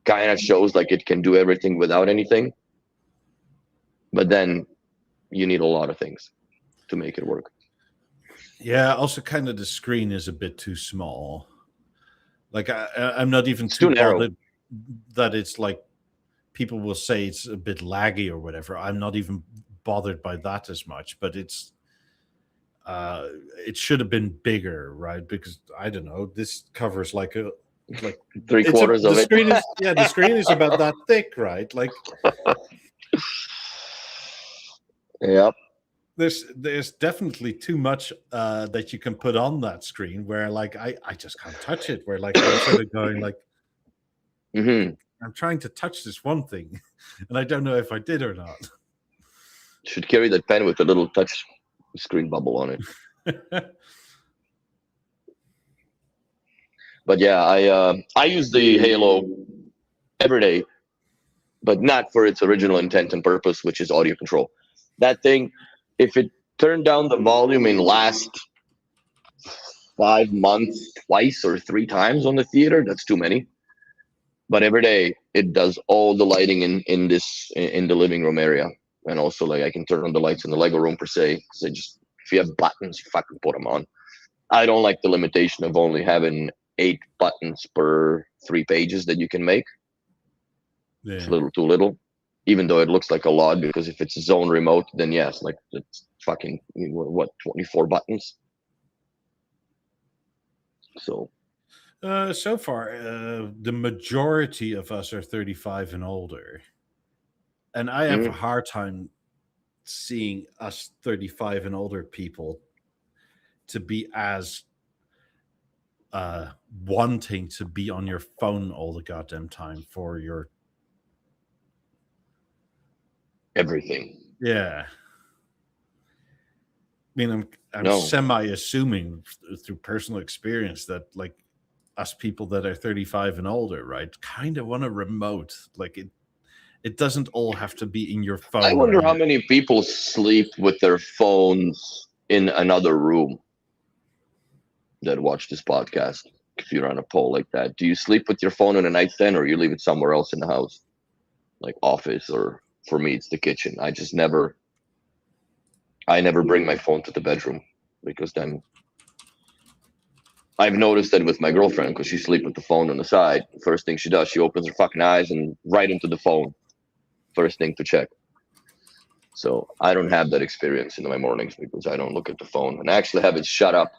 kind of shows like it can do everything without anything, but then you need a lot of things to make it work. Yeah, also kind of the screen is a bit too small. Like I'm not even too bothered that it's like people will say it's a bit laggy or whatever. I'm not even bothered by that as much, but it should have been bigger, right? Because I don't know, this covers like 3/4 of it. The screen is about that thick, right? Like, yep. There's definitely too much that you can put on that screen where like I just can't touch it. Where like I'm sort of going like, I'm trying to touch this one thing, and I don't know if I did or not. Should carry that pen with a little touch screen bubble on it. But yeah, I use the Halo every day, but not for its original intent and purpose, which is audio control. That thing, if it turned down the volume in last 5 months twice or 3 times on the theater, that's too many. But every day it does all the lighting in the living room area, and also like I can turn on the lights in the Lego room per se. Because if you have buttons, you fucking put them on. I don't like the limitation of only having 8 buttons per 3 pages that you can make. Yeah. It's a little too little, even though it looks like a lot, because if it's zone remote, then yes, like it's fucking 24 buttons. So far, the majority of us are 35 and older, and I have a hard time seeing us 35 and older people to be as wanting to be on your phone all the goddamn time for your everything. Yeah. I mean, I'm semi-assuming through personal experience that like us people that are 35 and older, right, kind of want a remote. Like it doesn't all have to be in your phone. I wonder how many people sleep with their phones in another room that watch this podcast. If you're on a poll like that, do you sleep with your phone in a nightstand, or you leave it somewhere else in the house, like office, or for me it's the kitchen. I never bring my phone to the bedroom, because then I've noticed that with my girlfriend, because she sleeps with the phone on the side. First thing she does, she opens her fucking eyes and right into the phone. First thing to check. So I don't have that experience in my mornings, because I don't look at the phone, and I actually have it shut up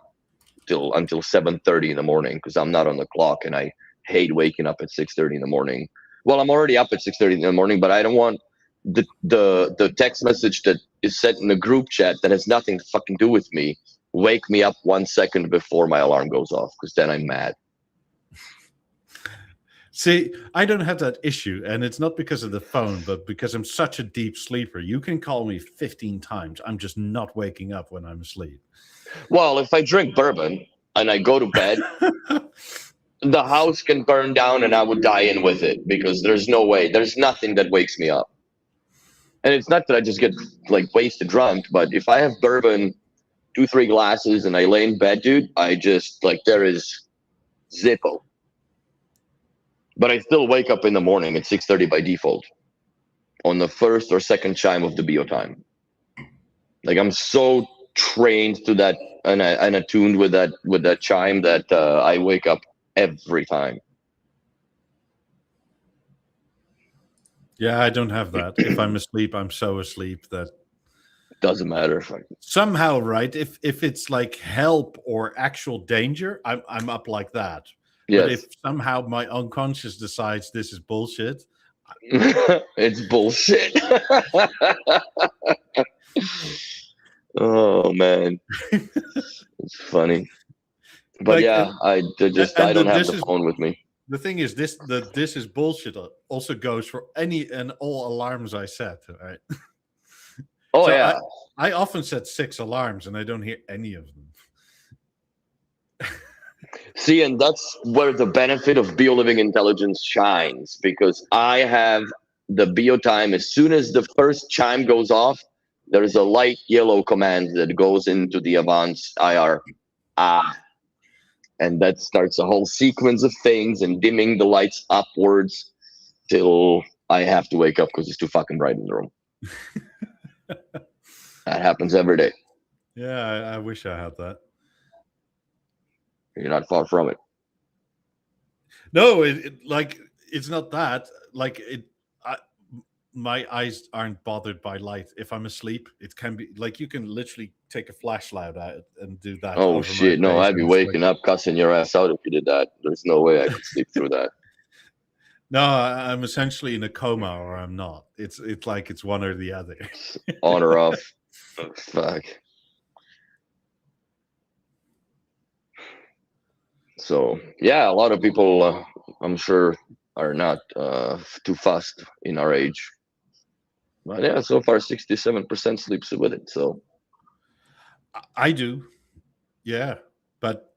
until 7:30 in the morning, because I'm not on the clock, and I hate waking up at 6:30 in the morning. Well, I'm already up at 6:30 in the morning, but I don't want the text message that is sent in the group chat that has nothing to fucking do with me wake me up 1 second before my alarm goes off, because then I'm mad. See, I don't have that issue, and it's not because of the phone, but because I'm such a deep sleeper. You can call me 15 times. I'm just not waking up when I'm asleep. Well, if I drink bourbon and I go to bed, the house can burn down and I would die in with it, because there's no way. There's nothing that wakes me up. And it's not that I just get like wasted drunk, but if I have bourbon, 2-3 glasses, and I lay in bed, dude, I just like, there is Zippo. But I still wake up in the morning at 6:30 by default on the first or second chime of the BO time. Like, I'm so trained to that and attuned with that chime that I wake up every time. Yeah, I don't have that. If I'm asleep, I'm so asleep that Doesn't matter. somehow, right? If it's like help or actual danger, I'm up like that. But Yes. if somehow my unconscious decides this is bullshit, It's bullshit. Oh man, it's funny. But like yeah, I and don't have this the is phone with me. the thing is this is bullshit also goes for any and all alarms I set, right? Oh So yeah. I often set 6 alarms and I don't hear any of them. See, and that's where the benefit of BeoLiving intelligence shines, because I have the Beo time. As soon as the first chime goes off, there's a light yellow command that goes into the advanced IR. And that starts a whole sequence of things and dimming the lights upwards till I have to wake up because it's too fucking bright in the room. That happens every day. Yeah, I wish I had that. You're not far from it. No, like it's not that. Like my eyes aren't bothered by light. If I'm asleep, it can be like you can literally take a flashlight out and do that. Oh over my shit! No, face, I'd be and it's waking like, up cussing your ass out if you did that. There's no way I could sleep through that. no, I'm essentially in a coma, or I'm not. It's like it's one or the other. On or off. Oh, fuck. So yeah, a lot of people, I'm sure, are not too fast in our age. But yeah, so far 67% sleeps with it. So I do, yeah, but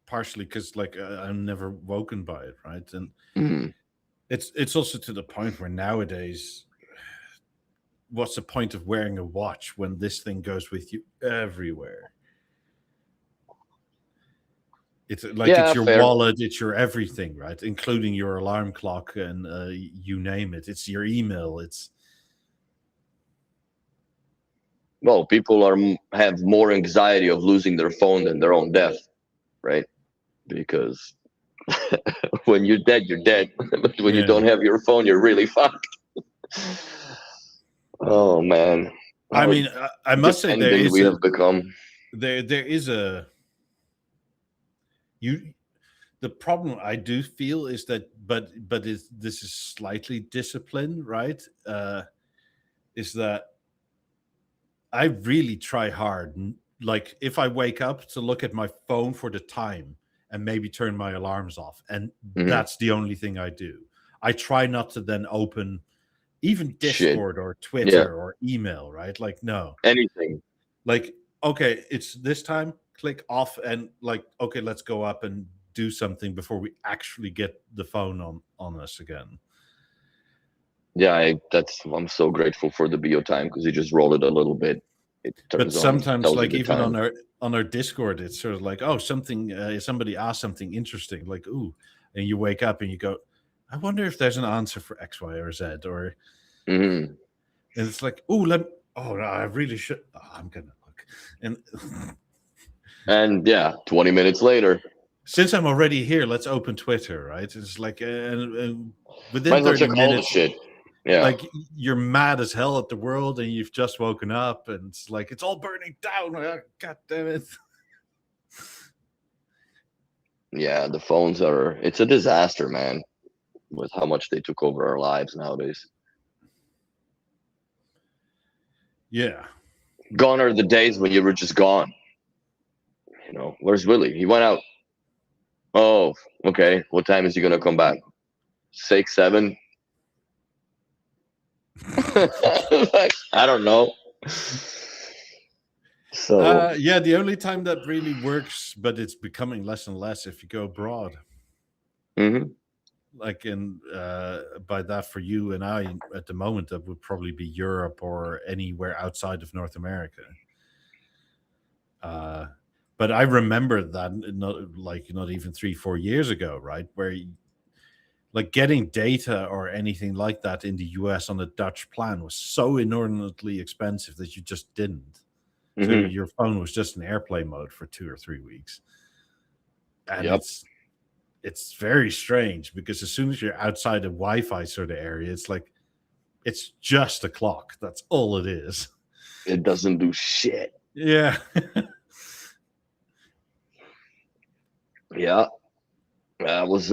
partially because like I'm never woken by it, right? And mhm. it's also to the point where nowadays, what's the point of wearing a watch when this thing goes with you everywhere? It's like Yeah, it's your fair. wallet, it's your everything, right? Including your alarm clock and you name it. It's your email. It's Well, people have more anxiety of losing their phone than their own death, right? Because when you're dead, you're dead. But when you yeah. don't have your phone, you're really fucked. Oh man, I how mean, I must say dependent we have become. there is a you. The problem I do feel is that, but this is slightly discipline, right? Is that I really try hard. Like if I wake up to look at my phone for the time and maybe turn my alarms off, and Mhm. that's the only thing I do. I try not to then open even Shit. Discord or Yeah. Twitter or email, right? Like no. Anything. Like okay, it's this time, click off and like okay, let's go up and do something before we actually get the phone on us again. Yeah, I'm so grateful for the BO time because you just roll it a little bit. It But turns on, sometimes tells you like the even time. on our Discord, it's sort of like oh something somebody asked something interesting, like ooh, and you wake up and you go, I wonder if there's an answer for X, Y, or Z, or Mhm. and it's like oh oh no, I really should, oh, I'm gonna look. And And yeah, 20 minutes later, since I'm already here, let's open Twitter, right? It's like and might within as well 30 check all the minutes, shit. Yeah. like you're mad as hell at the world and you've just woken up and it's like it's all burning down. God damn it. Yeah, the phones it's a disaster, man, with how much they took over our lives nowadays. Yeah. Gone are the days when you were just gone. Where's Willie? He went out. Oh, okay. What time is he gonna come back? 6, 7? Like, I don't know. So Yeah, the only time that really works, but it's becoming less and less if you go abroad. mhm. Like in by that for you and I at the moment that would probably be Europe or anywhere outside of North America. But I remember that not even 3-4 years ago, right? Where like getting data or anything like that in the US on a Dutch plan was so inordinately expensive that you just didn't. So Mhm. your phone was just in airplane mode for 2 or 3 weeks. And Yep. it's very strange because as soon as you're outside a Wi-Fi sort of area, it's like, It's just a clock. That's all it is. It doesn't do shit. Yeah. Yeah. That was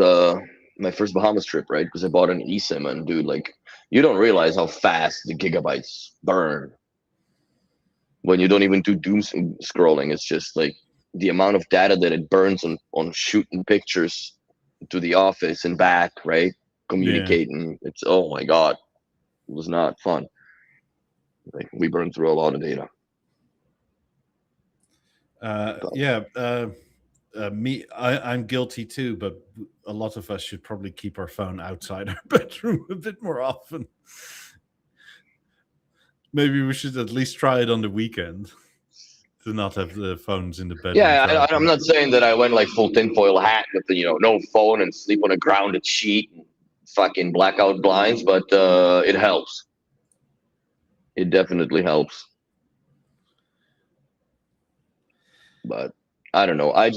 my first Bahamas trip, right? Because I bought an eSIM, and dude, like, you don't realize how fast the gigabytes burn when you don't even do doom scrolling. It's just like the amount of data that it burns on shooting pictures to the office and back, right? Communicating. It's, oh my god, it was not fun. Like, we burned through a lot of data. I'm guilty too, but a lot of us should probably keep our phone outside our bedroom a bit more often. Maybe we should at least try it on the weekend to not have the phones in the bedroom. Yeah, I'm not saying that I went like full tinfoil hat with the, no phone and sleep on a grounded sheet and fucking blackout blinds, but it helps. It definitely helps. But I don't know. I've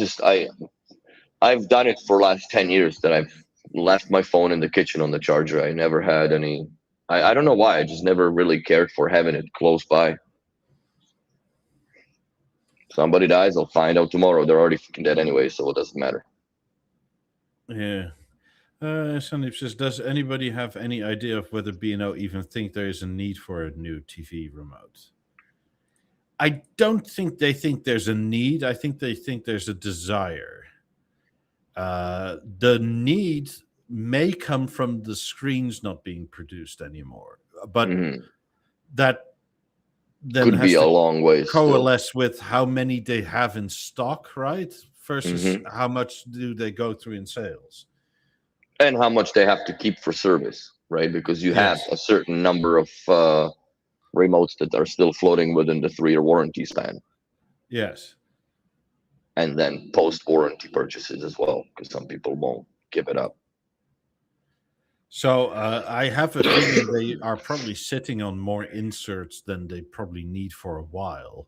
done it for the last 10 years that I've left my phone in the kitchen on the charger. I never had any. I don't know why. I just never really cared for having it close by. Somebody dies, I'll find out tomorrow. They're already fucking dead anyway, so it doesn't matter. Yeah. Sandeep says, does anybody have any idea of whether B&O even think there is a need for a new TV remote? I don't think they think there's a need. I think they think there's a desire. The need may come from the screens not being produced anymore, but that then could be a long way coalesce with how many they have in stock, right? Versus how much do they go through in sales, and how much they have to keep for service, right? Because you have a certain number of remotes that are still floating within the 3-year warranty span. Yes. And then post-warranty purchases as well, because some people won't give it up. So I have a feeling they are probably sitting on more inserts than they probably need for a while.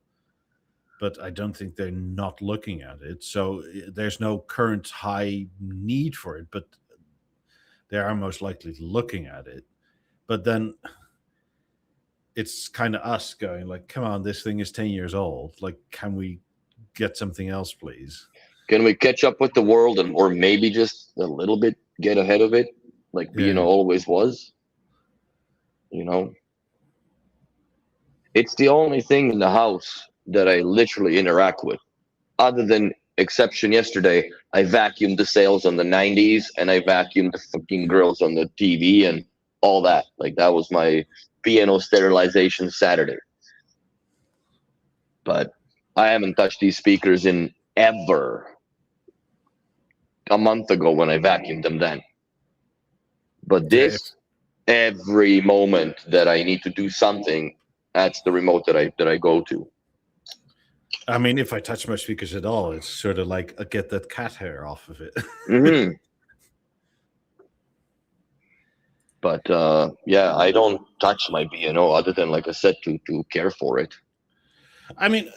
But I don't think they're not looking at it. So there's no current high need for it, but they are most likely looking at it. But then it's kind of us going like, come on, this thing is 10 years old. Like, can we get something else, please? Can we catch up with the world or maybe just a little bit get ahead of it? Like B&O always was. It's the only thing in the house that I literally interact with. Other than exception yesterday, I vacuumed the sails on the 90s and I vacuumed the fucking grills on the TV and all that. Like, that was my B&O sterilization Saturday. But I haven't touched these speakers in ever. A month ago when I vacuumed them then. But this, every moment that I need to do something, that's the remote that I go to. I mean, if I touch my speakers at all, it's sort of like get that cat hair off of it. But I don't touch my B&O other than, like I said, to care for it. I mean,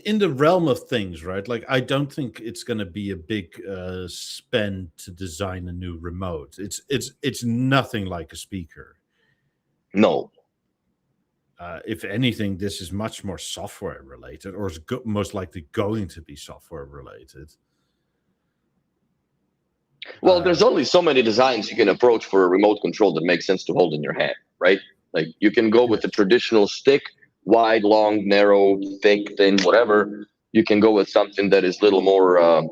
in the realm of things, right? Like, I don't think it's going to be a big spend to design a new remote. It's nothing like a speaker. No. If anything, this is much more software related, or is most likely going to be software related. Well, there's only so many designs you can approach for a remote control that makes sense to hold in your hand, right? Like, you can go with the traditional stick. Wide, long, narrow, thick, thin, whatever. You can go with something that is a little more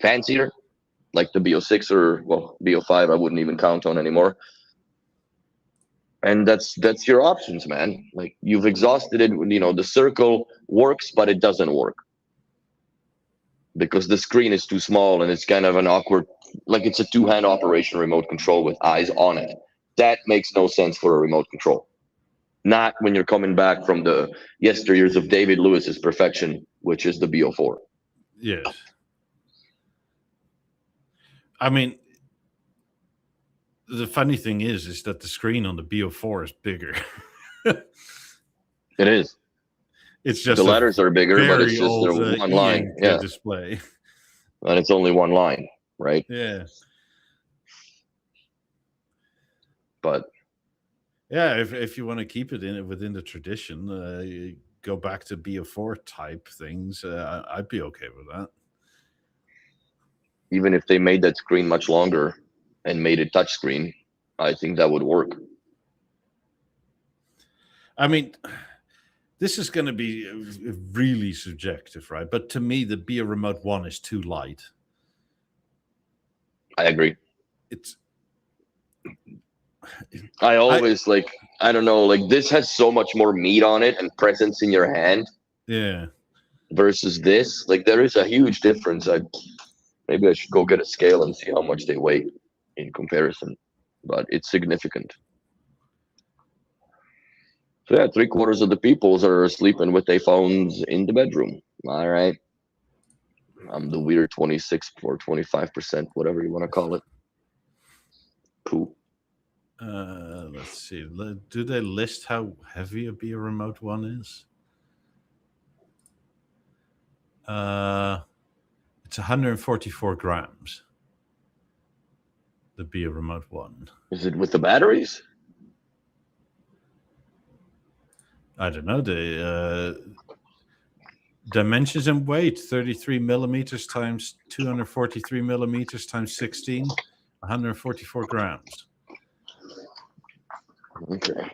fancier, like the BO6 or BO5. I wouldn't even count on anymore. And that's your options, man. Like, you've exhausted it. The circle works, but it doesn't work because the screen is too small and it's kind of an awkward. Like, it's a 2-hand operation remote control with eyes on it. That makes no sense for a remote control. Not when you're coming back from the yesteryears of David Lewis's perfection, which is the BO4. Yes. I mean, the funny thing is that the screen on the BO4 is bigger. It is. It's just the letters are bigger, but it's just old, one line. Yeah. Display. And it's only one line, right? Yeah. But Yeah, if you want to keep it within the tradition, you go back to BO4 type things. I'd be okay with that. Even if they made that screen much longer and made it touchscreen, I think that would work. I mean, this is going to be really subjective, right? But to me, the Be a Remote 1 is too light. I agree. It's. I always like, I don't know, like this has so much more meat on it and presence in your hand. Yeah. Versus this, like there is a huge difference. Maybe I should go get a scale and see how much they weigh in comparison, but it's significant. So yeah, 3/4 of the peoples are sleeping with their phones in the bedroom. All right. I'm the weird 26 or 25%, whatever you want to call it. Cool. Let's see. Do they list how heavy a Be a Remote 1 is? It's 144 grams. The Be a Remote 1. Is it with the batteries? I don't know. The dimensions and weight: 33 millimeters times 243 millimeters times 16, 144 grams. Okay.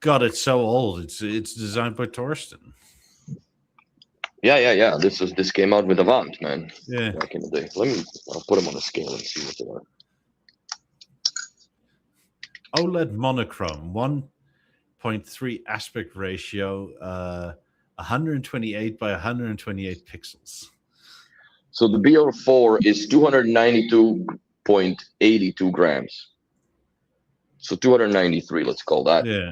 God, it's so old. It's designed by Thorsten. Yeah. This came out with Avant, man. Yeah. Back in the day. I'll put them on a scale and see what they are. OLED monochrome, 1.3 aspect ratio, 128 by 128 pixels. So the BO4 is 292.82 grams. So 293, let's call that. Yeah.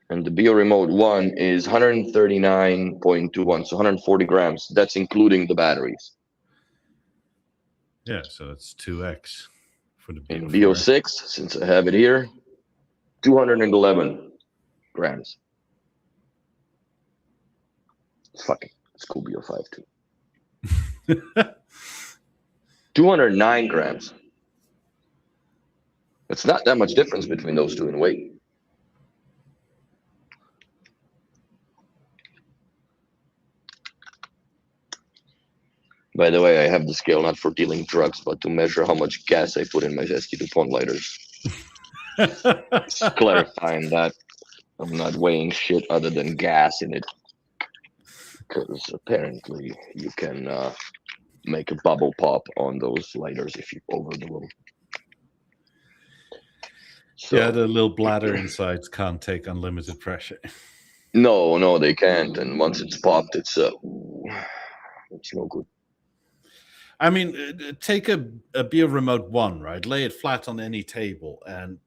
And the Bio Remote 1 is 139.21, so 140 grams. That's including the batteries. Yeah, so that's 2x for the In BO4. BO6, since I have it here, 211 grams. It's cool BO5 too. 209 grams. It's not that much difference between those two in weight. By the way, I have the scale not for dealing drugs, but to measure how much gas I put in my SD2 lighters. Just clarifying that I'm not weighing shit other than gas in it. Because apparently you can make a bubble pop on those lighters if you overdo them. So, yeah, the little bladder insides can't take unlimited pressure. No, they can't. And once it's popped, it's no good. I mean, take a Bio Remote 1, right? Lay it flat on any table and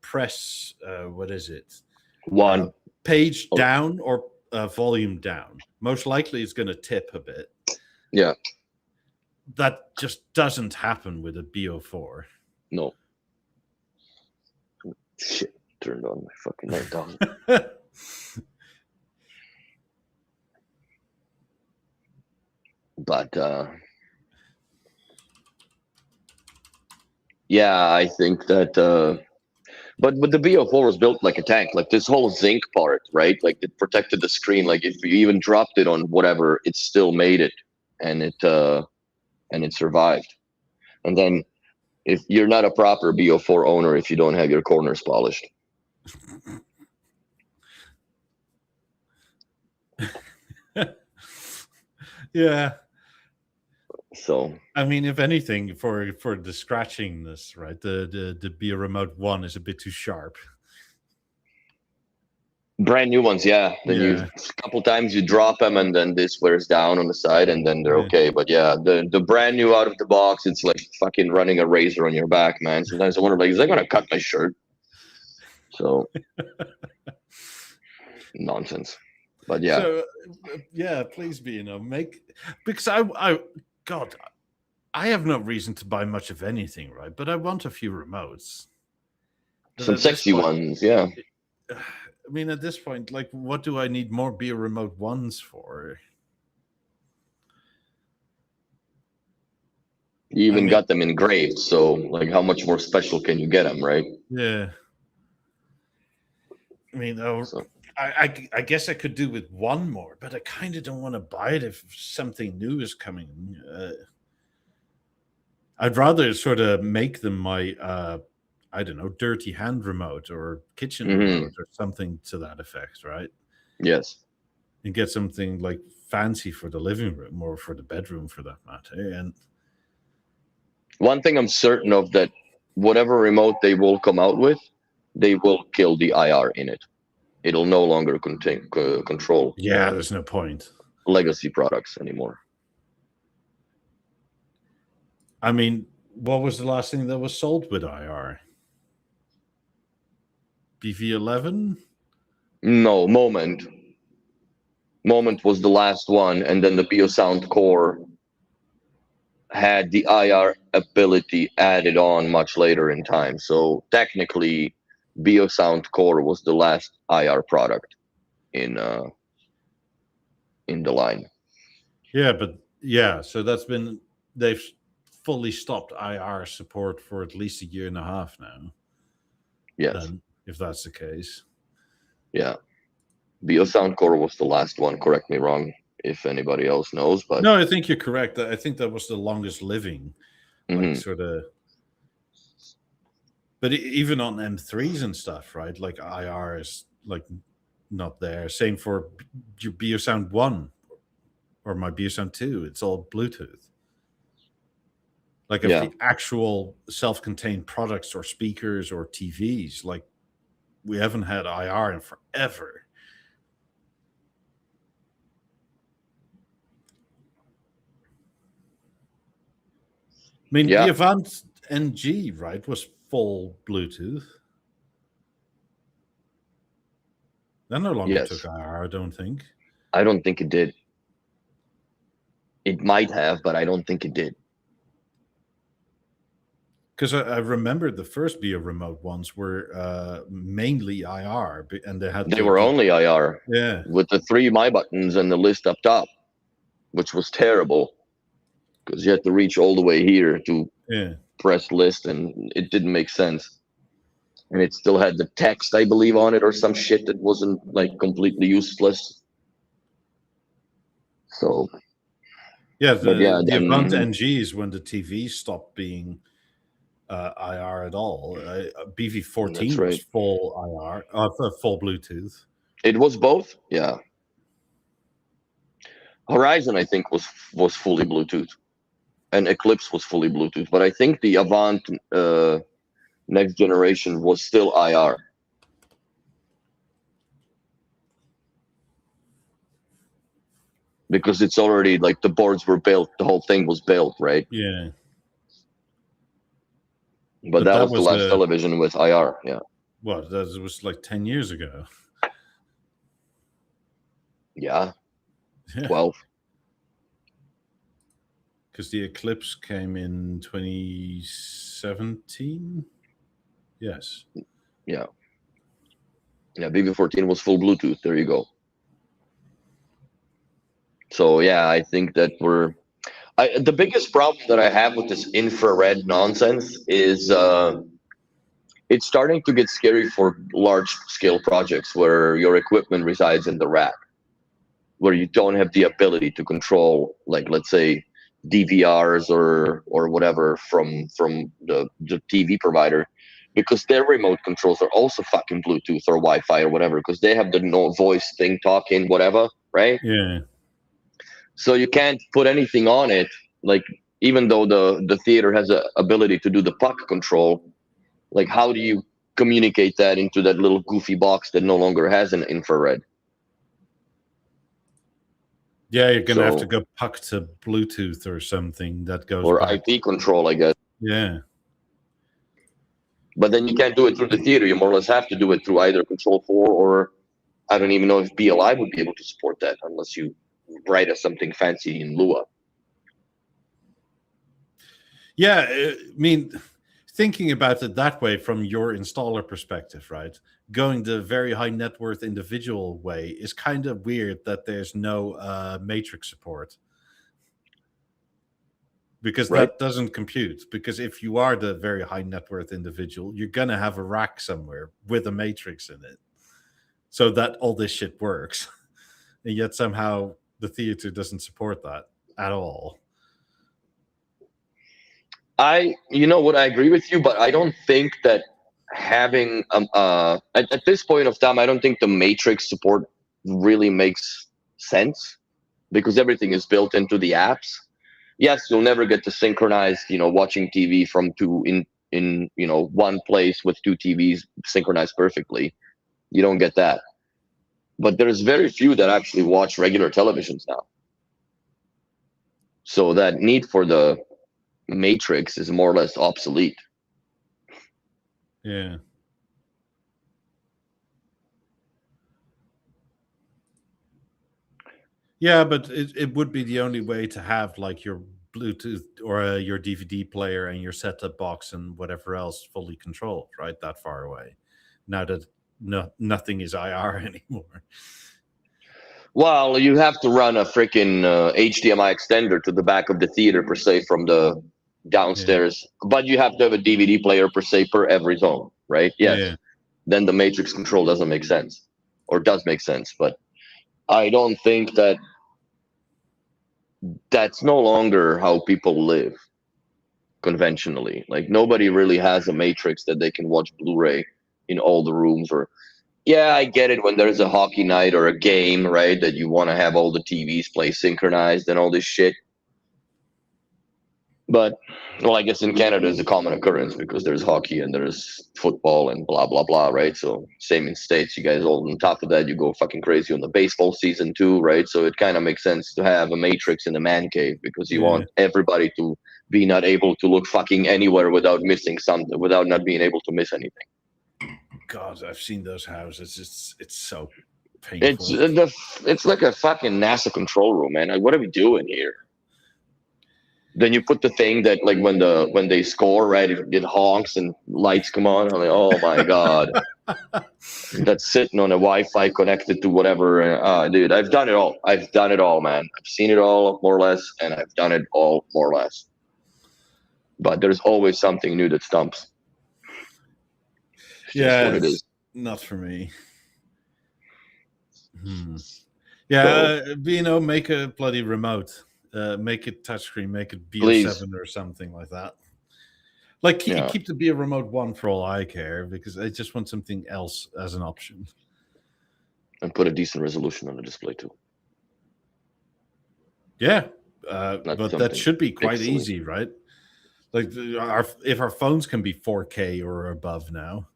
press, what is it? One. Page down or volume down. Most likely it's going to tip a bit. Yeah. That just doesn't happen with a BO4. No. Shit. Turned on my fucking light down. But yeah, I think that but the BO4 was built like a tank, like this whole zinc part, right? Like it protected the screen. Like if you even dropped it on whatever, it still made it, and it survived. And then if you're not a proper BO4 owner, if you don't have your corners polished. Yeah. So I mean, if anything, for the scratchingness, right? The Be Remote 1 is a bit too sharp. Brand new ones, yeah. Then you a couple times you drop them, and then this wears down on the side, and then they're okay. But yeah, the brand new out of the box, it's like fucking running a razor on your back, man. Sometimes I wonder, like, is that gonna cut my shirt? So nonsense. But yeah. So yeah, please be, because I have no reason to buy much of anything, right? But I want a few remotes. Some sexy ones, yeah. I mean, at this point, like, what do I need more Be a Remote 1s for? You even mean- got them engraved, so like, how much more special can you get them, right? Yeah. I mean, So I guess I could do with one more, but I kind of don't want to buy it if something new is coming. I'd rather sort of make them my, I don't know, dirty hand remote or kitchen remote or something to that effect, right? yes, And get something like fancy for the living room or for the bedroom for that matter. And one thing I'm certain of, that whatever remote they will come out with, they will kill the IR in it. It'll no longer control yeah, there's no point. legacy products anymore. I mean, what was the last thing that was sold with IR? BV11? No, Moment. Moment was the last one, and then the BeoSound Core had the IR ability added on much later in time. So technically, BeoSound Core was the last IR product in the line. Yeah, but yeah, so they've fully stopped IR support for at least a year and a half now. Yes. Then, if that's the case. Yeah. BeoSound Core was the last one. Correct me wrong if anybody else knows, but No, I think you're correct. I think that was the longest living, like sort of. But even on M3s and stuff, right? Like IR is like not there. Same for your BeoSound 1 or my BeoSound 2. It's all Bluetooth. Like if the actual self-contained products or speakers or TVs, like we haven't had IR in forever. I mean, the Avant NG, right, was full Bluetooth. That no longer took IR, I don't think. I don't think it did. It might have, but I don't think it did. Because I remember the first Beo remote ones were mainly IR, and they were only IR. Yeah, with the 3 My Buttons and the list up top, which was terrible because you had to reach all the way here to press list, and it didn't make sense. And it still had the text, I believe, on it or some shit that wasn't like completely useless. So yeah, the Avant NG is when the TV stopped being IR at all. BV14 was full IR, full Bluetooth. It was both, yeah. Horizon, I think, was fully Bluetooth, and Eclipse was fully Bluetooth. But I think the Avant next generation was still IR. Because it's already like the boards were built, the whole thing was built, right? Yeah. But that was the last television with IR, yeah. What? That was like 10 years ago. Yeah. 12. Because the Eclipse came in 2017. Yes. Yeah. Yeah, BB14 was full Bluetooth. There you go. So yeah, I think that the biggest problem that I have with this infrared nonsense is it's starting to get scary for large scale projects where your equipment resides in the rack, where you don't have the ability to control, like, let's say, DVRs or whatever from the TV provider, because their remote controls are also fucking Bluetooth or Wi-Fi or whatever, because they have the no voice thing, talking, whatever, right? Yeah. So you can't put anything on it, like, even though the theater has a ability to do the puck control, like, how do you communicate that into that little goofy box that no longer has an infrared? Yeah, you're gonna have to go puck to Bluetooth or something that goes or back. IP control, I guess. Yeah. But then you can't do it through the theater. You more or less have to do it through either Control 4 or I don't even know if BLI would be able to support that unless you write us something fancy in Lua. Yeah, I mean, thinking about it that way from your installer perspective, right? Going the very high net worth individual way is kind of weird that there's no matrix support. because Right. that doesn't compute. Because if you are the very high net worth individual, you're gonna have a rack somewhere with a matrix in it, so that all this shit works. And yet somehow the theater doesn't support that at all. You know what, I agree with you, but I don't think that having at this point of time, I don't think the matrix support really makes sense, because everything is built into the apps. Yes, you'll never get to synchronize, watching TV from in one place with two TVs synchronized perfectly. You don't get that. But there's very few that actually watch regular televisions now. So that need for the matrix is more or less obsolete. Yeah. Yeah, but it would be the only way to have like your Bluetooth or your DVD player and your set-top box and whatever else fully controlled, right? That far away. Now that nothing is IR anymore. Well, you have to run a freaking HDMI extender to the back of the theater per se from the downstairs, but you have to have a DVD player per se per every zone, right? Yes. Yeah. Then the matrix control doesn't make sense, or does make sense, but I don't think that that's no longer how people live conventionally. Like, nobody really has a matrix that they can watch Blu-ray in all the rooms. Or yeah, I get it when there's a hockey night or a game, right, that you want to have all the TVs play synchronized and all this shit. But, well, I guess in Canada it's a common occurrence because there's hockey and there's football and blah, blah, blah, right? So same in States. You guys all on top of that, you go fucking crazy on the baseball season too, right? So it kind of makes sense to have a matrix in the man cave, because you want everybody to be not able to look fucking anywhere without missing something, without not being able to miss anything. God, I've seen those houses. It's so painful. It's like a fucking NASA control room, man. Like, what are we doing here? Then you put the thing that, like, when they score, right, it honks and lights come on. I'm like, oh my god, that's sitting on a Wi-Fi connected to whatever. Dude, I've done it all. I've done it all, man. I've seen it all more or less, and I've done it all more or less. But there's always something new that stumps. It's just what it is. Not for me. Yeah, So, make a bloody remote. Make it touchscreen, make it BO7 Please. or something like that. Like, keep the BO Remote 1 for all I care, because I just want something else as an option. And put a decent resolution on the display too. Yeah, but that should be quite easy, right? Like, if our phones can be 4K or above now.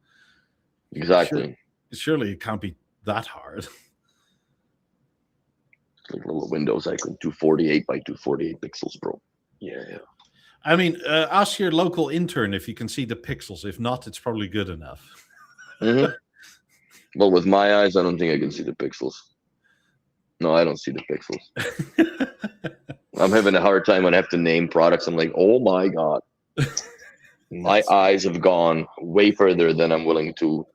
Exactly. Surely it can't be that hard. Like little windows, I could do 48 by 248 pixels, bro. Yeah. I mean, ask your local intern if you can see the pixels. If not, it's probably good enough. Mm-hmm. Well, with my eyes, I don't think I can see the pixels. No, I don't see the pixels. I'm having a hard time when I have to name products. I'm like, oh my god. My eyes have gone way further than I'm willing to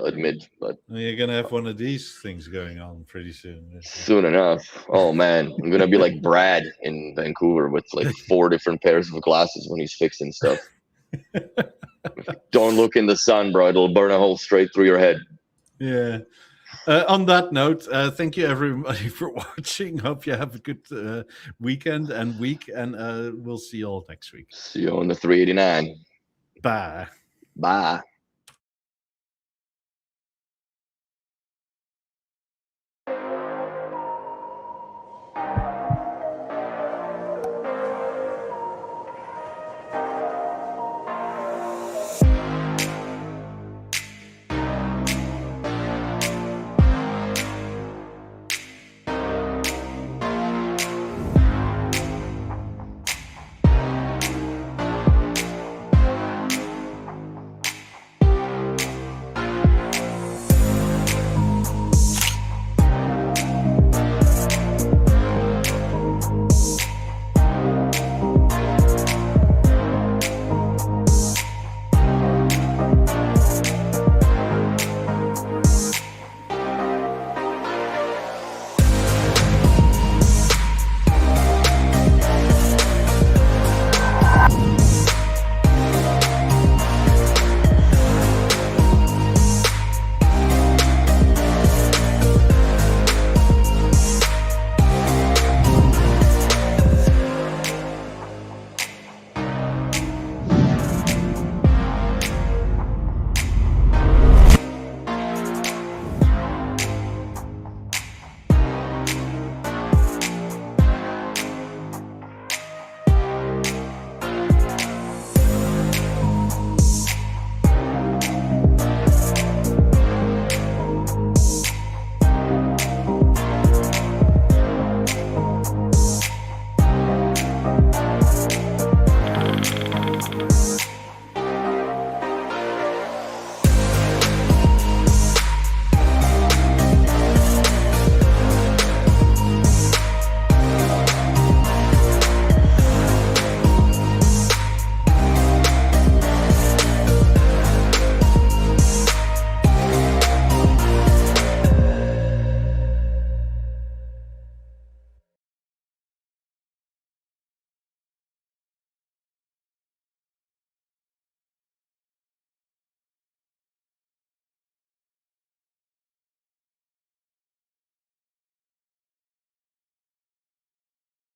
admit. But you're gonna have one of these things going on pretty soon. Soon enough. Oh man, I'm gonna be like Brad in Vancouver with like 4 different pairs of glasses when he's fixing stuff. Don't look in the sun, bro. It'll burn a hole straight through your head. Yeah. On that note, thank you everybody for watching. Hope you have a good weekend and week, and we'll see you all next week. See you on the 389. Bye. Bye.